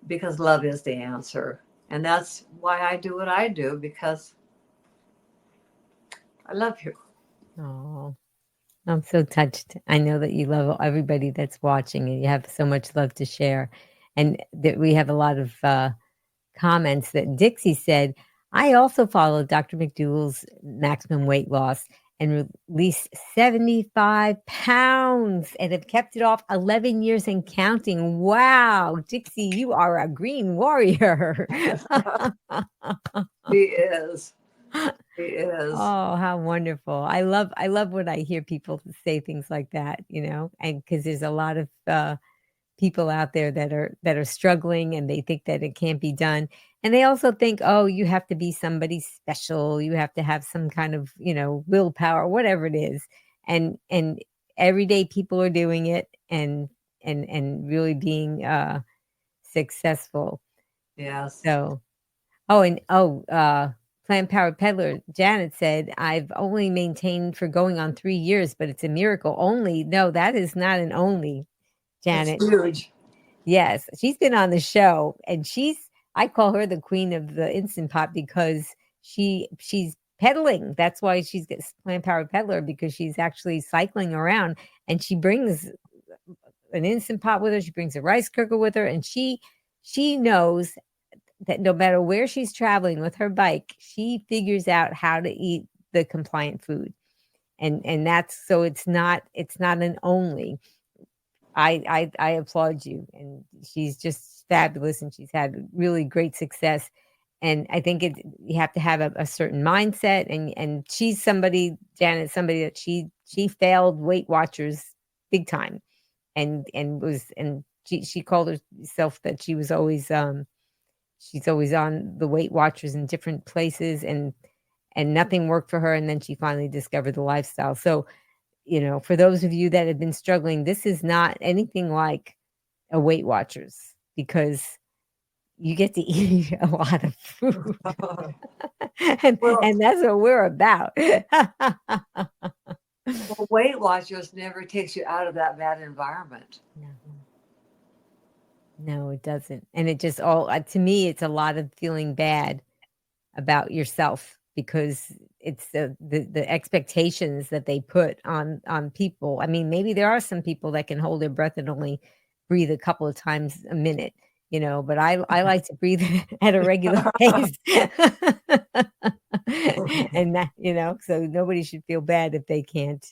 because love is the answer. And that's why I do what I do, because I love you. Oh, I'm so touched. I know that you love everybody that's watching, and you have so much love to share. And that we have a lot of comments that Dixie said, I also followed Dr. McDougall's maximum weight loss and released 75 pounds and have kept it off 11 years and counting. Wow, Dixie, you are a green warrior. He is. He is. Oh, how wonderful. I love when I hear people say things like that, and because there's a lot of people out there that are struggling and they think that it can't be done. And they also think, oh, you have to be somebody special. You have to have some kind of, willpower, whatever it is. And everyday people are doing it and really being successful. Yes. So, oh, and Plant Power Peddler Janet said, "I've only maintained for going on 3 years, but it's a miracle." Only? No, that is not an only, It's Janet. huge. Yes, she's been on the show, and I call her the queen of the Instant Pot because she's peddling. That's why she's Plant Power Peddler, because she's actually cycling around, and she brings an Instant Pot with her, she brings a rice cooker with her, and she knows that no matter where she's traveling with her bike, she figures out how to eat the compliant food. And that's so it's not an only. I applaud you, and she's just fabulous, and she's had really great success. And I think you have to have a certain mindset, and she's somebody, Janet, somebody that she failed Weight Watchers big time, and she called herself that she's always on the Weight Watchers in different places, and nothing worked for her, and then she finally discovered the lifestyle. So, for those of you that have been struggling, this is not anything like a Weight Watchers, because you get to eat a lot of food, and Well, and that's what we're about. well, Weight Watchers never takes you out of that bad environment. No. No, it doesn't, and it just all to me, it's a lot of feeling bad about yourself, because it's the expectations that they put on people. I mean, maybe there are some people that can hold their breath and only breathe a couple of times a minute, but I like to breathe at a regular pace. And that, so nobody should feel bad if they can't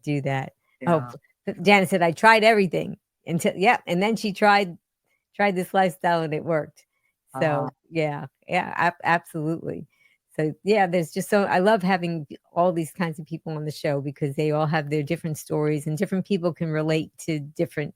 do that. Oh, Yeah. Janet said, "I tried everything until," yeah, and then she tried this lifestyle and it worked. Uh, So, yeah, yeah, absolutely. So, yeah, there's just I love having all these kinds of people on the show, because they all have their different stories, and different people can relate to different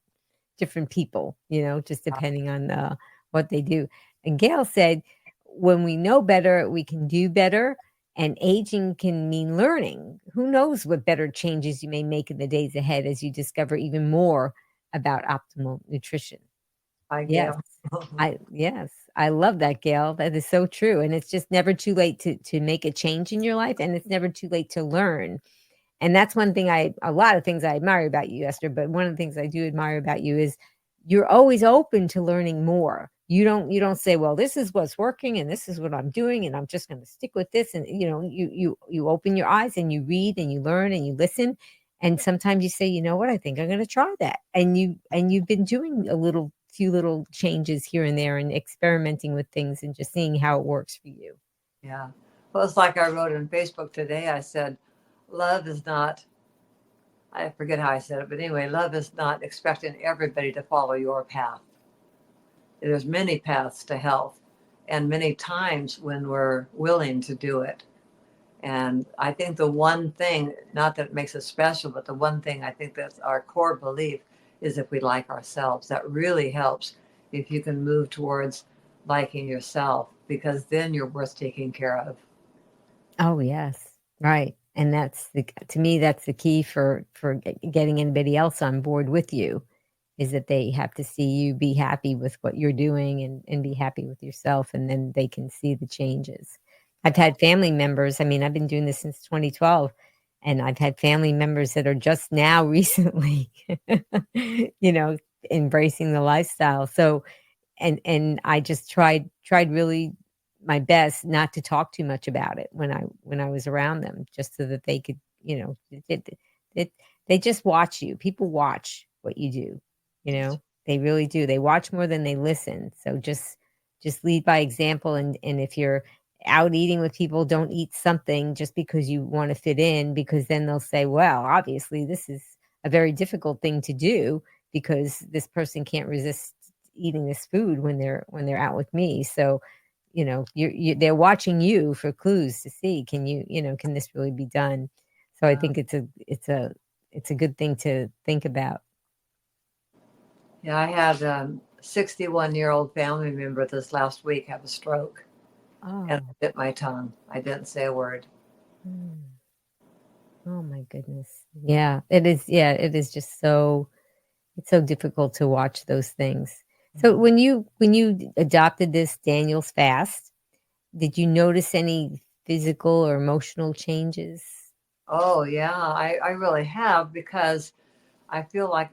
people, just depending on what they do. And Gail said, "When we know better, we can do better, and aging can mean learning. Who knows what better changes you may make in the days ahead as you discover even more about optimal nutrition." I Yes. Gail. I love that, Gail. That is so true. And it's just never too late to make a change in your life, and it's never too late to learn. And that's one thing a lot of things I admire about you, Esther, but one of the things I do admire about you is you're always open to learning more. You don't say, "Well, this is what's working and this is what I'm doing and I'm just going to stick with this." And you open your eyes and you read and you learn and you listen. And sometimes you say, "You know what? I think I'm going to try that." And you've been doing few little changes here and there, and experimenting with things and just seeing how it works for you. Yeah. Well, it's like I wrote on Facebook today. I said, love is not, I forget how I said it, but anyway, love is not expecting everybody to follow your path. There's many paths to health, and many times when we're willing to do it. And I think the one thing, not that it makes us special, but the one thing I think that's our core belief is if we like ourselves. That really helps if you can move towards liking yourself, because then you're worth taking care of. Oh, yes. Right. And to me, that's the key for getting anybody else on board with you, is that they have to see you be happy with what you're doing, and be happy with yourself, and then they can see the changes. I've Yeah. had family members. I mean, I've been doing this since 2012, and I've had family members that are just now recently, you know, embracing the lifestyle. So, and I just tried really my best not to talk too much about it when I was around them, just so that they could, it they just watch you. People watch what you do, they really do. They watch more than they listen. So just lead by example, and if you're out eating with people, don't eat something just because you want to fit in, because then they'll say, "Well, obviously this is a very difficult thing to do, because this person can't resist eating this food when they're out with me." So, they're watching you for clues to see, can this really be done? So I Yeah. think it's a good thing to think about. Yeah, I had a 61-year-old family member this last week have a stroke, and I Oh, bit my tongue. I didn't say a word. mm. Oh my goodness. Yeah, it is. Yeah, it is just so it's so difficult to watch those things. So Mhm. when you adopted this Daniel's fast, did you notice any physical or emotional changes? Oh yeah, I really have because I feel like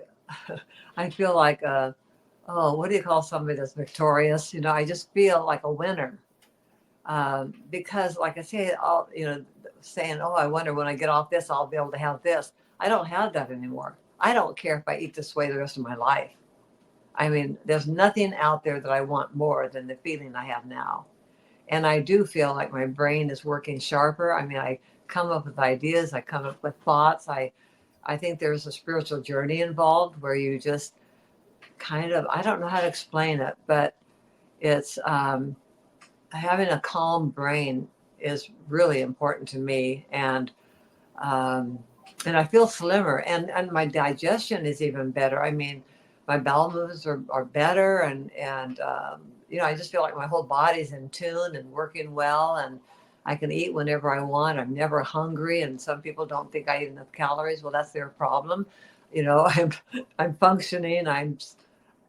I feel like oh, what do you call somebody that's victorious? You know, I just feel like a winner. Because like I say, all saying, oh, I wonder when I get off this, I'll be able to have this. I don't have that anymore. I don't care if I eat this way the rest of my life. I mean, there's nothing out there that I want more than the feeling I have now. And I do feel like my brain is working sharper. I mean, I come up with ideas, I come up with thoughts. I think there's a spiritual journey involved where you just kind of, I don't know how to explain it, but it's having a calm brain is really important to me. Um, and I feel slimmer, and my digestion is even better. I mean, my bowel movements are better, and I just feel like my whole body's in tune and working well, and I can eat whenever I want. I'm never hungry, and some people don't think I eat enough calories. Well, that's their problem. I'm functioning. And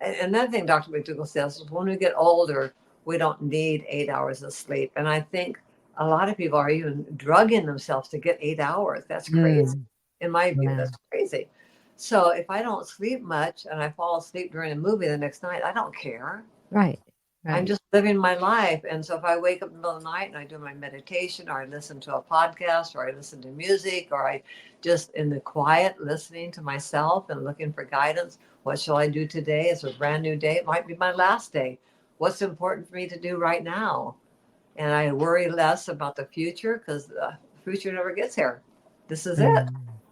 another thing Dr. McDougall says is when we get older, we don't need 8 hours of sleep. And I think a lot of people are even drugging themselves to get 8 hours. That's crazy. Mm, In my view, yeah. that's crazy. So if I don't sleep much and I fall asleep during a movie the next night, I don't care. Right. I'm Right. just living my life. And so if I wake up in the middle of the night and I do my meditation, or I listen to a podcast, or I listen to music, or I just in the quiet listening to myself and looking for guidance, what shall I do today? It's a brand new day. It might be my last day. What's important for me to do right now? And I worry less about the future because the future never gets here. This is it.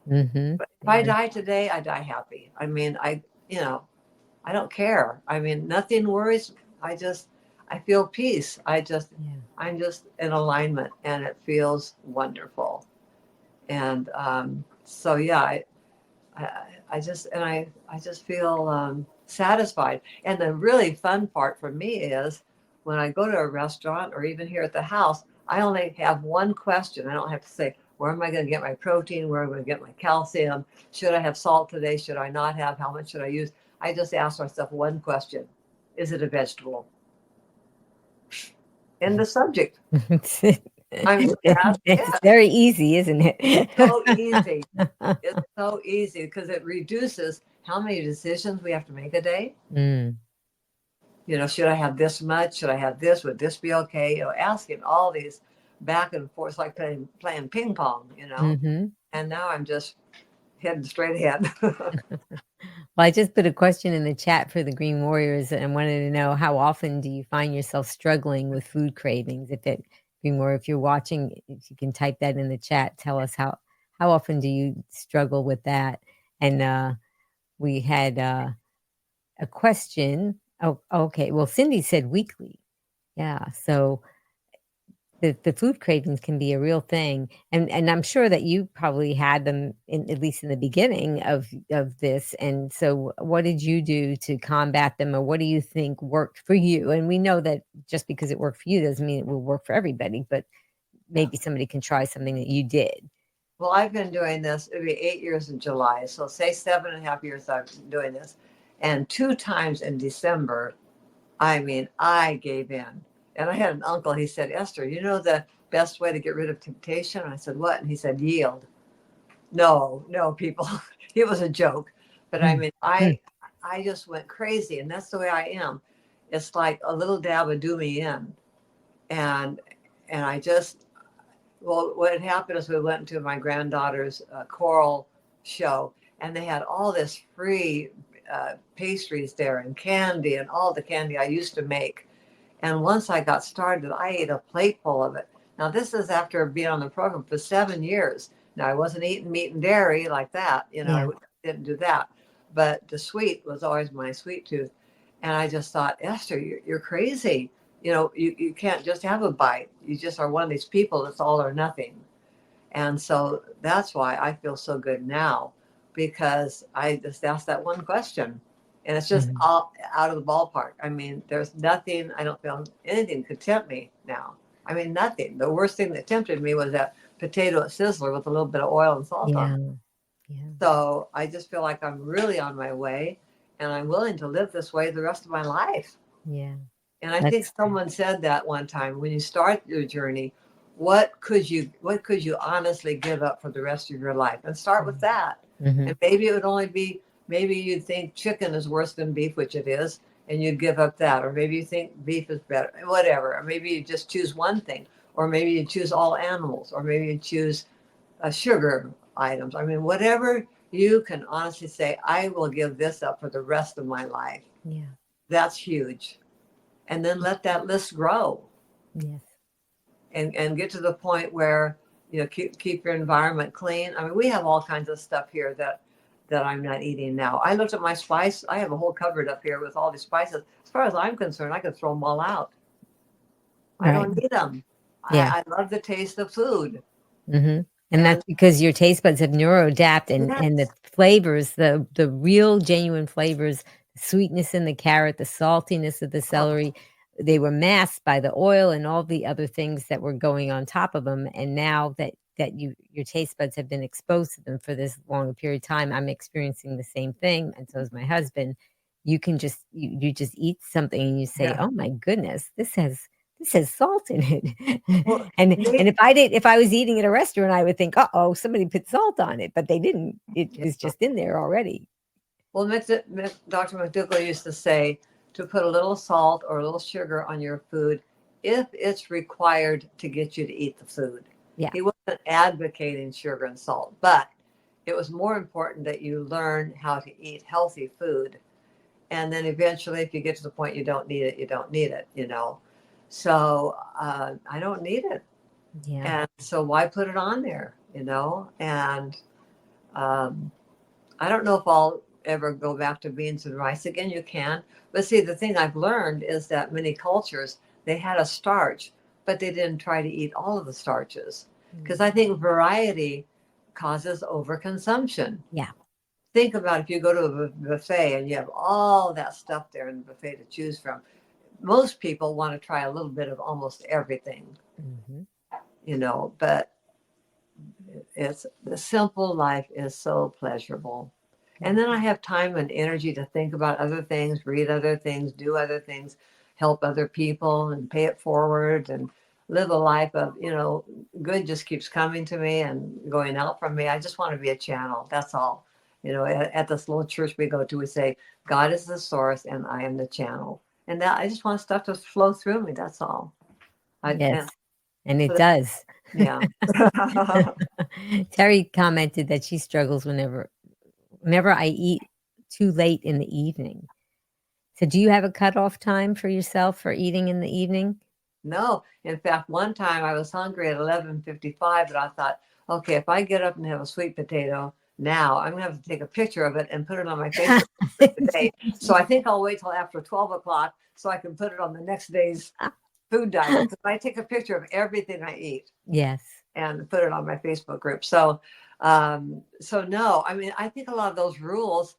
Mm. Mhm. But if I Yeah. die today, I die happy. I mean, you know, I don't care. I mean, nothing worries. I just, I feel peace. Yeah. I'm just in alignment, and it feels wonderful. And so, yeah, I, I just feel satisfied. And the really fun part for me is when I go to a restaurant or even here at the house, I only have one question. I don't have to say, where am I going to get my protein? Where am I going to get my calcium? Should I have salt today? Should I not have? How much should I use? I just ask myself one question. Is it a vegetable? End the subject. It's I'm that's it's it. very easy, isn't it? So easy. It's so easy because it reduces how many decisions we have to make a day. Mm. Should I have this much? Should I have this? Would this be okay? Asking all these back and forth like playing ping pong. Mhm. And now I'm just heading straight ahead. Well, I just put a question in the chat for the Green Warriors and wanted to know how often do you find yourself struggling with food cravings? If it Green Warrior, if you're watching, if you can type that in the chat, tell us how often do you struggle with that? And we had a question. Oh, okay. Well, Cindy said weekly. Yeah. So the food cravings can be a real thing, and I'm sure that you probably had them in at least in the beginning of this, and so what did you do to combat them, or what do you think worked for you? And we know that just because it worked for you doesn't mean it will work for everybody, but Yeah. maybe somebody can try something that you did. Well, I've been doing this, it'll be 8 years in July. So say 7.5 years I've been doing this. And two times in December, I mean, I gave in. And I had an uncle, he said, Esther, you know the best way to get rid of temptation? I said, what? And he said, yield. No, no, people. It was a joke. But I Mm, mean, mm, I just went crazy, and that's the way I am. It's like a little dab would do me in. And I just well, what had happened is we went to my granddaughter's choral show, and they had all this free pastries there and candy and all the candy I used to make. And once I got started, I ate a plate full of it. Now, this is after being on the program for 7 years. Now, I wasn't eating meat and dairy like that. yeah. I didn't do that. But the sweet was always my sweet tooth. And I just thought, Esther, you're crazy. You can't just have a bite. You just are one of these people that's all or nothing. And so that's why I feel so good now, because I just asked that one question, and it's just Mhm. all out of the ballpark. I mean, there's nothing, I don't feel anything could tempt me now. I mean, nothing. The worst thing that tempted me was that potato sizzler with a little bit of oil and salt on it. Yeah. Yeah. So I just feel like I'm really on my way, and I'm willing to live this way the rest of my life. Yeah. And I think That's someone said that one time, when you start your journey, what could you honestly give up for the rest of your life? And start with that. mm-hmm. And maybe it would only be, maybe you'd think chicken is worse than beef, which it is, and you'd give up that. Or maybe you think beef is better, whatever. Or maybe you just choose one thing. Or maybe you choose all animals. Or maybe you choose sugar items. I mean, whatever you can honestly say, I will give this up for the rest of my life. Yeah. That's huge. And then let that list grow, Yes. and get to the point where, keep your environment clean. I mean, we have all kinds of stuff here that I'm not eating now. I looked at my spice. I have a whole cupboard up here with all these spices. As far as I'm concerned, I could throw them all out. I Right. don't need them. Yeah. I love the taste of food. Mm-hmm. And And that's because your taste buds have neuroadapt, and the yes, flavors, the real genuine flavors, the sweetness in the carrot, the saltiness of the celery, they were masked by the oil and all the other things that were going on top of them. And now that your taste buds have been exposed to them for this long period of time, I'm experiencing the same thing, and so is my husband. You can just you just eat something and you say, yeah. "Oh my goodness, this has salt in it." Well, And if I was eating at a restaurant, I would think, "Uh-oh, somebody put salt on it," but they didn't. It yeah. was just in there already. Well, Dr. McDougall used to say to put a little salt or a little sugar on your food if it's required to get you to eat the food. Yeah. He wasn't advocating sugar and salt, but it was more important that you learn how to eat healthy food. And then eventually, if you get to the point you don't need it, you don't need it. So I don't need it. Yeah. And so why put it on there? And um, I don't know if I'll ever go back to beans and rice again. You can. But see, the thing I've learned is that many cultures, they had a starch, but they didn't try to eat all of the starches. Because I think variety causes overconsumption. Yeah. Think about if you go to a buffet and you have all that stuff there in the buffet to choose from. Most people want to try a little bit of almost everything, but it's the simple life is so pleasurable. And then I have time and energy to think about other things, read other things, do other things, help other people and pay it forward and live a life of, good just keeps coming to me and going out from me. I just want to be a channel. That's all. At this little church we go to, we say, God is the source and I am the channel. And that I just want stuff to flow through me. That's all. Yes. And it So does. yeah. Terry commented that she struggles whenever I eat too late in the evening. So do you have a cutoff time for yourself for eating in the evening? No. In fact, one time I was hungry at 11:55, and I thought, okay, if I get up and have a sweet potato now, I'm going to have to take a picture of it and put it on my Facebook today. So I think I'll wait till after 12 o'clock so I can put it on the next day's food diary. Because I take a picture of everything I eat. Yes. And put it on my Facebook group. So no, I mean, I think a lot of those rules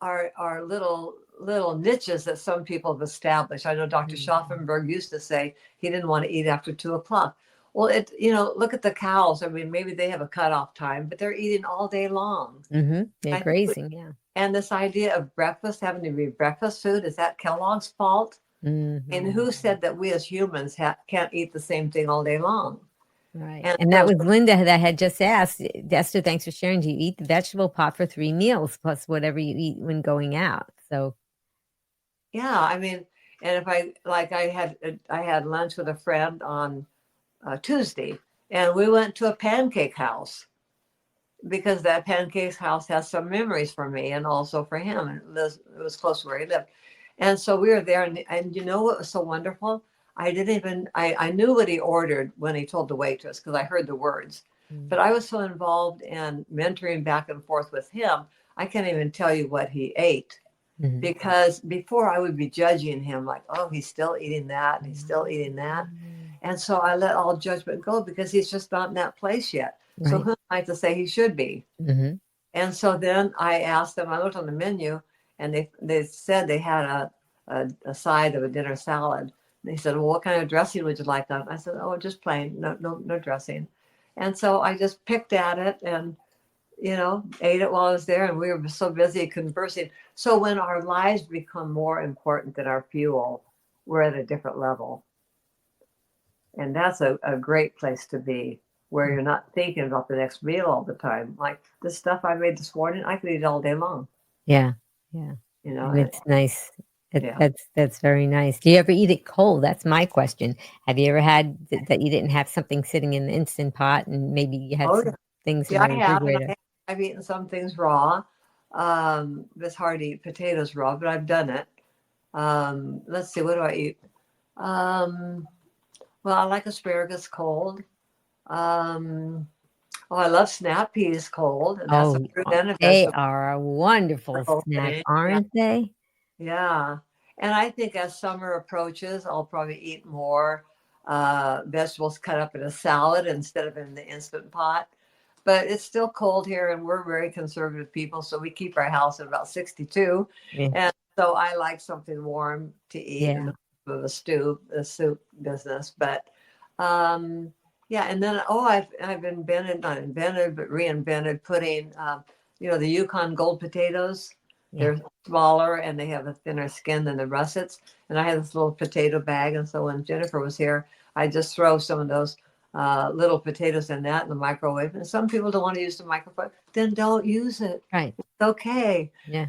are little niches that some people have established. I know Dr. Schaffenberg used to say he didn't want to eat after 2 o'clock. Well, look at the cows. I mean, maybe they have a cutoff time, but they're eating all day long. They're grazing, yeah. And this idea of breakfast having to be breakfast food, is that Kellogg's fault? And who said that we as humans can't eat the same thing all day long? Right. And that was Linda that had just asked, Esther, thanks for sharing. Do you eat the vegetable pot for 3 meals plus whatever you eat when going out? So. Yeah, I mean, and if I had lunch with a friend on Tuesday, and we went to a pancake house because that pancake house has some memories for me and also for him. And it was close to where he lived. And so we were there, and you know what was so wonderful? I knew what he ordered when he told the waitress because I heard the words. But I was so involved in mentoring back and forth with him, I can't even tell you what he ate. Because before I would be judging him like, oh, he's still eating that, and he's still eating that. And so I let all judgment go because he's just not in that place yet. Right. So who am I to say he should be? And so then I asked them, I looked on the menu, and they said they had a side of a dinner salad. They said, well, what kind of dressing would you like on? I said, oh, just plain, no dressing. And so I just picked at it and, ate it while I was there. And we were so busy conversing. So when our lives become more important than our fuel, we're at a different level. And that's a great place to be, where you're not thinking about the next meal all the time. Like the stuff I made this morning, I could eat all day long, Yeah, yeah, and and it's nice. yeah. That's very nice. Do you ever eat it cold? That's my question. Have you ever had that you didn't have something sitting in the Instant Pot and maybe you had Oh, some things in yeah, the I have. And refrigerator? I've eaten some things raw. It's hard to eat potatoes raw, but I've done it. Let's see, what do I eat? Um, well, I like asparagus cold. Um, oh, I love snap peas cold, and that's a Oh, fruit and a they vegetable are a wonderful snack, thing. Yeah, aren't they? yeah. And I think as summer approaches, I'll probably eat more vegetables cut up in a salad instead of in the instant pot. But it's still cold here, and we're very conservative people, so we keep our house at about 62. Yeah, And so I like something warm to eat and yeah, not of a stew, the soup business. But um, yeah, and then I've invented, not invented, but reinvented putting the Yukon Gold potatoes. yeah. They're smaller and they have a thinner skin than the russets. And I had this little potato bag, and so when Jennifer was here, I just throw some of those little potatoes in that in the microwave. And some people don't want to use the microwave, then don't use it. Right. It's okay. Yeah.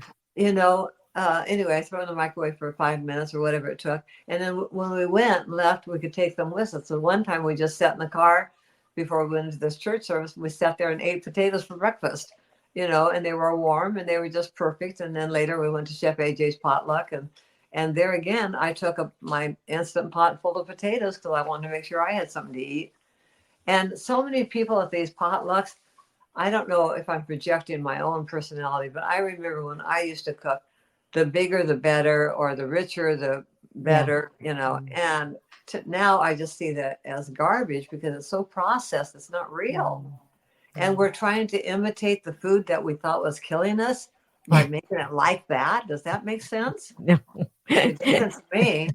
Anyway, I throw in the microwave for 5 minutes or whatever it took. And then when we went and left, we could take them with us. So one time we just sat in the car before we went into this church service. We sat there and ate potatoes for breakfast, and they were warm and they were just perfect. And then later we went to Chef AJ's potluck, and there again, I took my instant pot full of potatoes because I wanted to make sure I had something to eat. And so many people at these potlucks, I don't know if I'm projecting my own personality, but I remember when I used to cook, the bigger the better, or the richer the Yeah. better. And now I just see that as garbage because it's so processed, it's not real. Mm, And we're trying to imitate the food that we thought was killing us by yeah. making it like that. Does that make sense? No. It doesn't to me.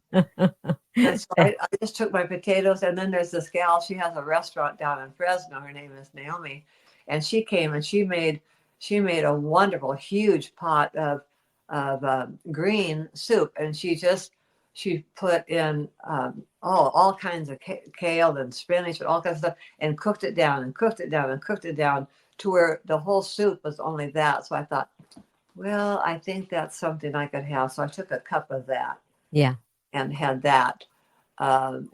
And so I just took my potatoes, and then there's this gal. She has a restaurant down in Fresno. Her name is Naomi, and she came and she made a wonderful, huge pot of green soup, and she put in all kinds of kale and spinach and all kinds of stuff, and cooked it down and cooked it down and cooked it down to where the whole soup was only that. So I thought, well, I think that's something I could have. So I took a cup of that Yeah. and had that.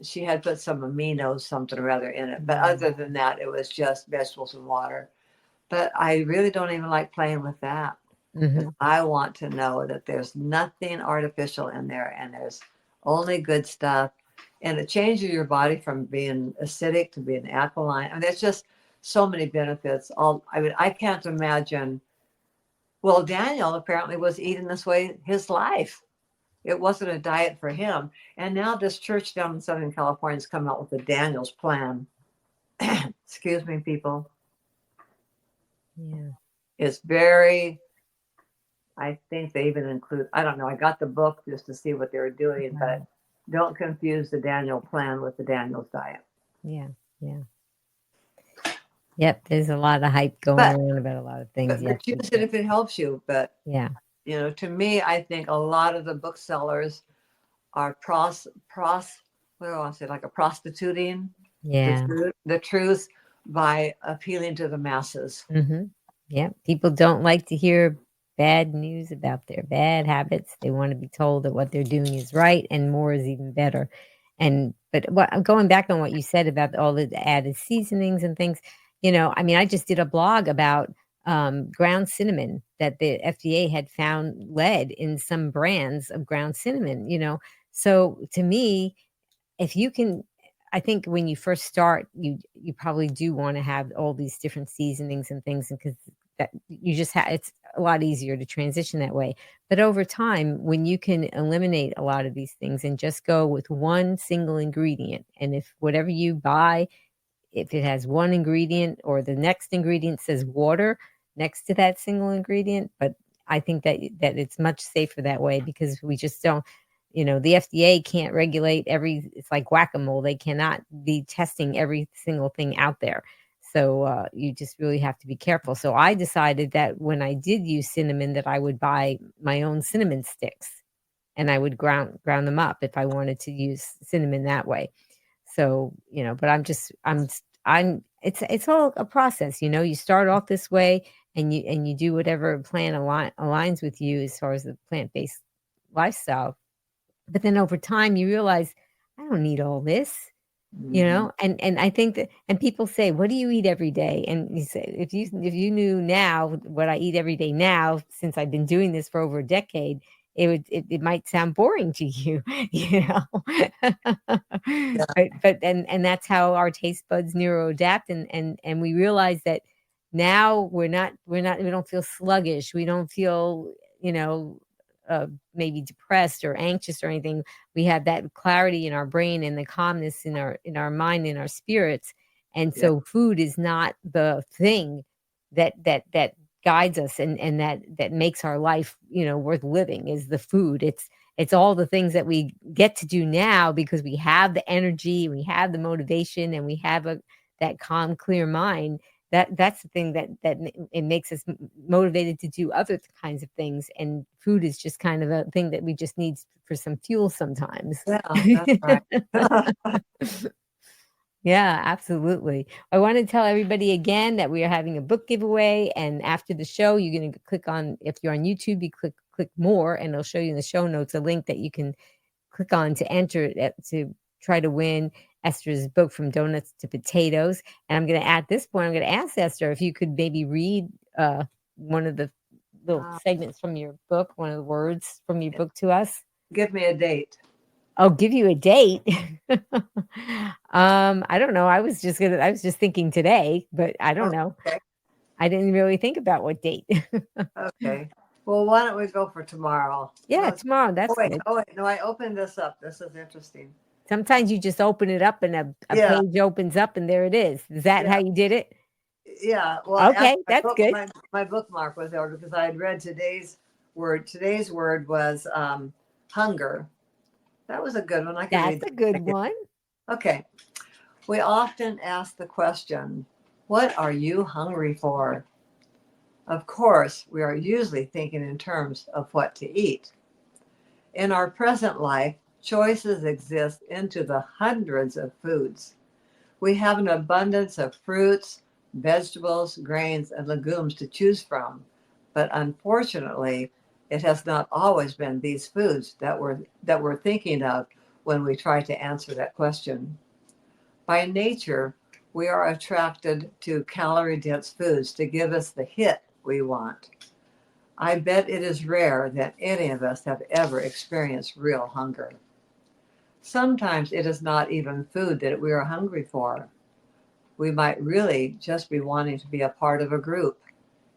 She had put some aminos, something or other in it. But other than that, it was just vegetables and water. But I really don't even like playing with that. Hmm. I want to know that there's nothing artificial in there and there's only good stuff. And it changes your body from being acidic to being alkaline. I mean, there's just so many benefits. I can't imagine. Well, Daniel apparently was eating this way his life. It wasn't a diet for him. And now this church down in Southern California has come out with a Daniel's plan. Excuse me, people. Yeah. It's very, I think they even include, I don't know, I got the book just to see what they were doing, but don't confuse the Daniel plan with the Daniel's diet. Yeah. Yeah. Yep. There's a lot of hype going But around about a lot of things. Yes. but use it if it helps you. But Yeah. to me, I think a lot of the booksellers are what do I want to say, like a prostituting Yeah. the truth by appealing to the masses. Hmm. Yeah. People don't like to hear bad news about their bad habits. They want to be told that what they're doing is right and more is even better. But I'm going back on what you said about all the added seasonings and things. I mean, I just did a blog about ground cinnamon that the FDA had found lead in some brands of ground cinnamon. So to me, if you can, I think when you first start, you probably do want to have all these different seasonings and things, and because that you just have, it's a lot easier to transition that way. But over time, when you can eliminate a lot of these things and just go with one single ingredient, and if whatever you buy, if it has one ingredient or the next ingredient says water next to that single ingredient, but I think that it's much safer that way because we just don't, the FDA can't regulate it's like whack-a-mole. They cannot be testing every single thing out there. So you just really have to be careful. So I decided that when I did use cinnamon, that I would buy my own cinnamon sticks, and I would ground them up if I wanted to use cinnamon that way. So, but I'm it's all a process, you start off this way, and you do whatever plan aligns with you as far as the plant-based lifestyle. But then over time you realize, I don't need all this. Hmm. And I think that, and people say, "What do you eat every day?" And you say, if you knew now what I eat every day now, since I've been doing this for over a decade, it might sound boring to you, you know. Yeah, But that's how our taste buds neuroadapt, and we realize that now we don't feel sluggish, we don't feel, you know, maybe depressed or anxious or anything. We have that clarity in our brain and the calmness in our mind, in our spirits. And yeah, so food is not the thing that guides us, and that makes our life, worth living, is the food. It's all the things that we get to do now because we have the energy, we have the motivation, and we have that calm, clear mind. That's the thing it makes us motivated to do other kinds of things, and food is just kind of a thing that we just need for some fuel sometimes. yeah, that's right. Yeah, absolutely. I want to tell everybody again that we are having a book giveaway, and after the show, you're going to click on, if you're on YouTube, you click more, and it'll show you in the show notes a link that you can click on to enter it, to try to win Esther's book, From Donuts to Potatoes. And I'm going to, at this point, I'm going to ask Esther if you could maybe read one of the little Uh, segments from your book, one of the words from your book to us. Give me a date. I'll give you a date. I don't know. I was just thinking today, but I don't Oh, know. okay. I didn't really think about what date. Okay. Well, why don't we go for tomorrow? Yeah, Let's. tomorrow. Oh That's wait. good. Oh wait. No, I opened this up. This is interesting. Sometimes you just open it up and a Yeah. page opens up and there it is. Is that how Yeah. you did it? Yeah. Well, Okay, actually, that's good. my bookmark was there because I had read today's word. Today's word was hunger. That was a good one. I could read That's a that good again. one. Okay. We often ask the question, "What are you hungry for?" Of course, we are usually thinking in terms of what to eat. In our present life, choices exist into the hundreds of foods. We have an abundance of fruits, vegetables, grains, and legumes to choose from. But unfortunately, it has not always been these foods that we're thinking of when we try to answer that question. By nature, we are attracted to calorie dense foods to give us the hit we want. I bet it is rare that any of us have ever experienced real hunger. Sometimes it is not even food that we are hungry for. We might really just be wanting to be a part of a group,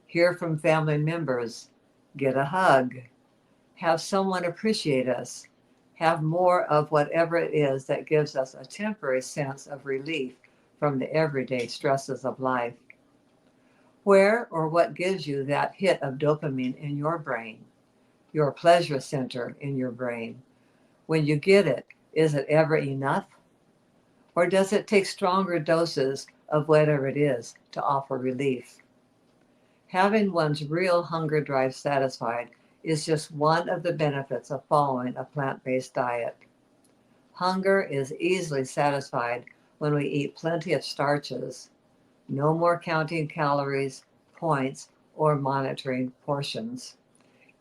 hear from family members, get a hug, have someone appreciate us, have more of whatever it is that gives us a temporary sense of relief from the everyday stresses of life. Where or what gives you that hit of dopamine in your brain, your pleasure center in your brain? When you get it, is it ever enough? Or does it take stronger doses of whatever it is to offer relief? Having one's real hunger drive satisfied is just one of the benefits of following a plant based diet. Hunger is easily satisfied when we eat plenty of starches. No more counting calories, points, or monitoring portions.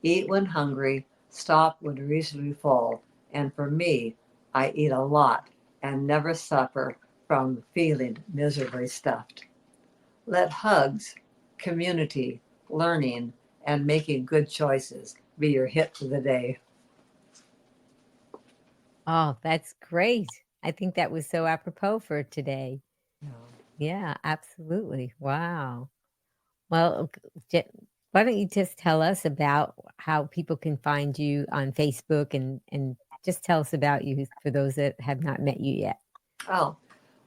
Eat when hungry, stop when reasonably full, and for me, I eat a lot and never suffer from feeling miserably stuffed. Let hugs, community, learning, and making good choices be your hit for the day. Oh, that's great. I think that was so apropos for today. Yeah, absolutely. Wow. Well, why don't you just tell us about how people can find you on Facebook, and just tell us about you for those that have not met you yet. Oh,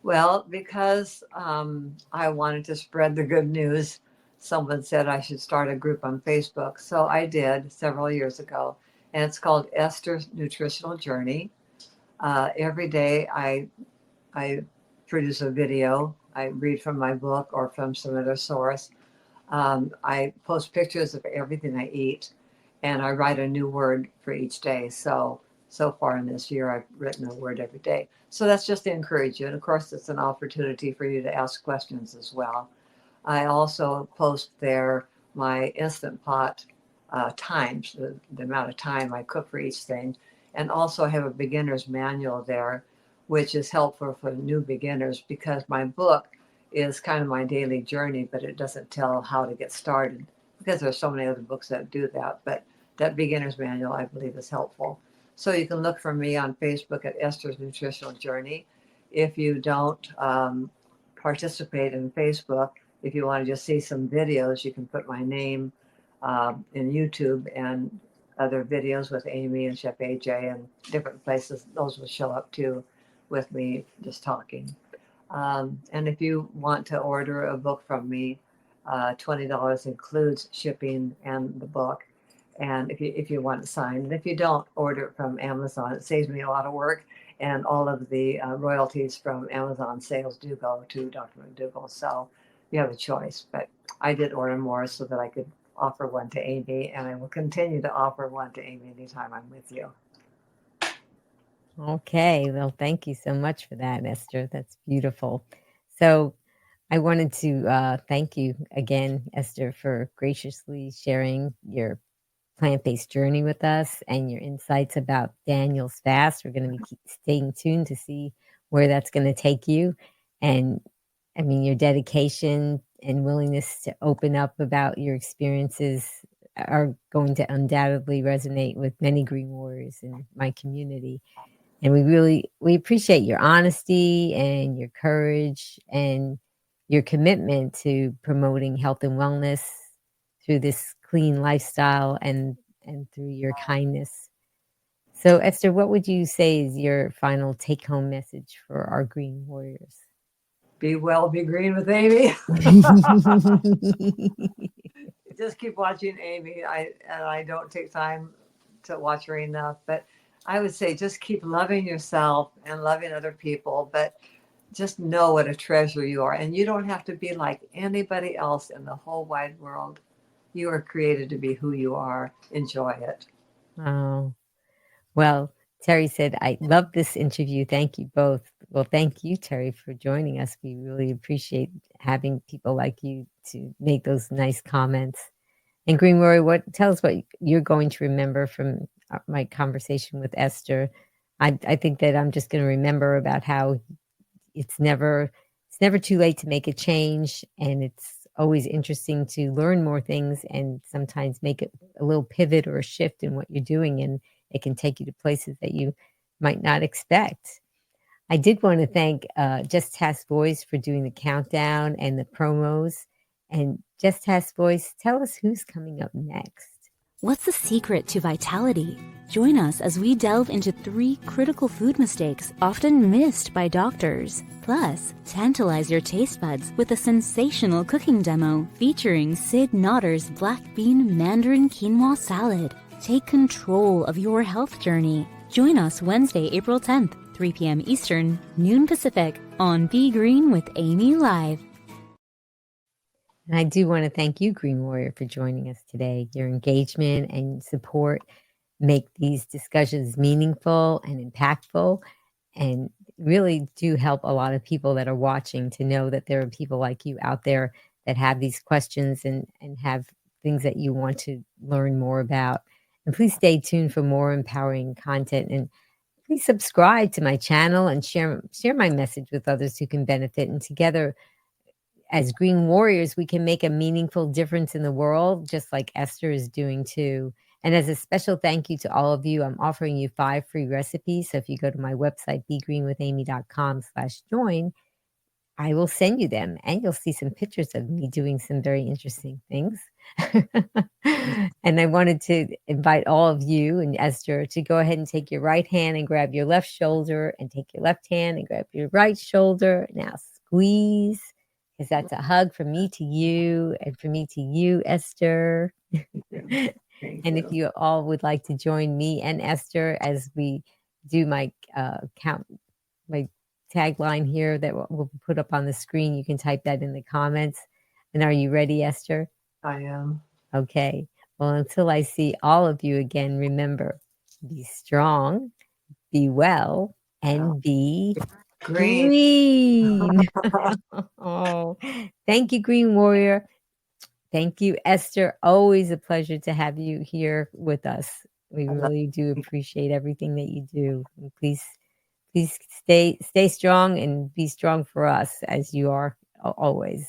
well, because I wanted to spread the good news, someone said I should start a group on Facebook. So I did several years ago, and it's called Esther's Nutritional Journey. Every day I produce a video I read from my book or from some other source. I post pictures of everything I eat, and I write a new word for each day. So far in this year, I've written a word every day. So that's just to encourage you. And of course, it's an opportunity for you to ask questions as well. I also post there my Instant Pot times, the amount of time I cook for each thing. And also I have a beginner's manual there, which is helpful for new beginners because my book is kind of my daily journey, but it doesn't tell how to get started because there's so many other books that do that. But that beginner's manual, I believe, is helpful. So you can look for me on Facebook at Esther's Nutritional Journey. If you don't participate in Facebook, if you want to just see some videos, you can put my name in YouTube and other videos with Amy and Chef AJ and different places. Those will show up too with me just talking. And if you want to order a book from me, $20 includes shipping and the book. And if you want it signed, and if you don't order it from Amazon, it saves me a lot of work. And all of the royalties from Amazon sales do go to Dr. McDougall. So you have a choice. But I did order more so that I could offer one to Amy, and I will continue to offer one to Amy anytime I'm with you. Okay, well, thank you so much for that, Esther. That's beautiful. So I wanted to thank you again, Esther, for graciously sharing your plant-based journey with us and your insights about Daniel's fast. We're going to be staying tuned to see where that's going to take you. And I mean, your dedication and willingness to open up about your experiences are going to undoubtedly resonate with many Green Warriors in my community. And we appreciate your honesty and your courage and your commitment to promoting health and wellness through this clean lifestyle and through your kindness. So, Esther, what would you say is your final take-home message for our Green Warriors? Be well, be green with Amy. Just keep watching Amy. I don't take time to watch her enough, but I would say just keep loving yourself and loving other people, but just know what a treasure you are. And you don't have to be like anybody else in the whole wide world. You are created to be who you are. Enjoy it. Oh, well, Terry said, I love this interview. Thank you both. Well, thank you, Terry, for joining us. We really appreciate having people like you to make those nice comments. And Green Warrior, tell us what you're going to remember from my conversation with Esther. I think that I'm just going to remember about how it's never too late to make a change, and it's always interesting to learn more things and sometimes make a little pivot or a shift in what you're doing, and it can take you to places that you might not expect. I did want to thank Just Task Voice for doing the countdown and the promos. And Just Task Voice, tell us who's coming up next. What's the secret to vitality? Join us as we delve into 3 critical food mistakes often missed by doctors. Plus, tantalize your taste buds with a sensational cooking demo featuring Sid Notter's black bean mandarin quinoa salad. Take control of your health journey. Join us Wednesday, April 10th, 3 p.m. Eastern, noon Pacific, on Be Green with Amy Live. And I do want to thank you, Green Warrior, for joining us today. Your engagement and support make these discussions meaningful and impactful, and really do help a lot of people that are watching to know that there are people like you out there that have these questions and have things that you want to learn more about. And please stay tuned for more empowering content, and please subscribe to my channel and share my message with others who can benefit. And together, as Green Warriors, we can make a meaningful difference in the world, just like Esther is doing too. And as a special thank you to all of you, I'm offering you 5 free recipes. So if you go to my website, begreenwithamy.com/join, I will send you them, and you'll see some pictures of me doing some very interesting things. And I wanted to invite all of you and Esther to go ahead and take your right hand and grab your left shoulder, and take your left hand and grab your right shoulder. Now squeeze, because that's a hug from me to you and from me to you, Esther. And if you all would like to join me and Esther as we do my tagline here that we'll put up on the screen. You can type that in the comments. And are you ready, Esther? I am. Okay. Well, until I see all of you again, remember, be strong, be well, and be green. Oh, thank you, Green Warrior. Thank you, Esther. Always a pleasure to have you here with us. We really do appreciate everything that you do. And please stay strong and be strong for us as you are always.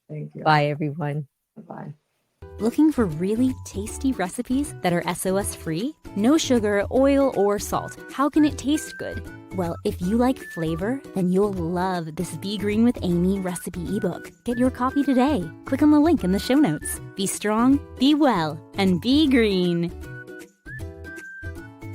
Thank you. Bye, everyone. Bye. Looking for really tasty recipes that are SOS free? No sugar, oil, or salt. How can it taste good? Well, if you like flavor, then you'll love this Be Green with Amy recipe ebook. Get your copy today. Click on the link in the show notes. Be strong, be well, and be green.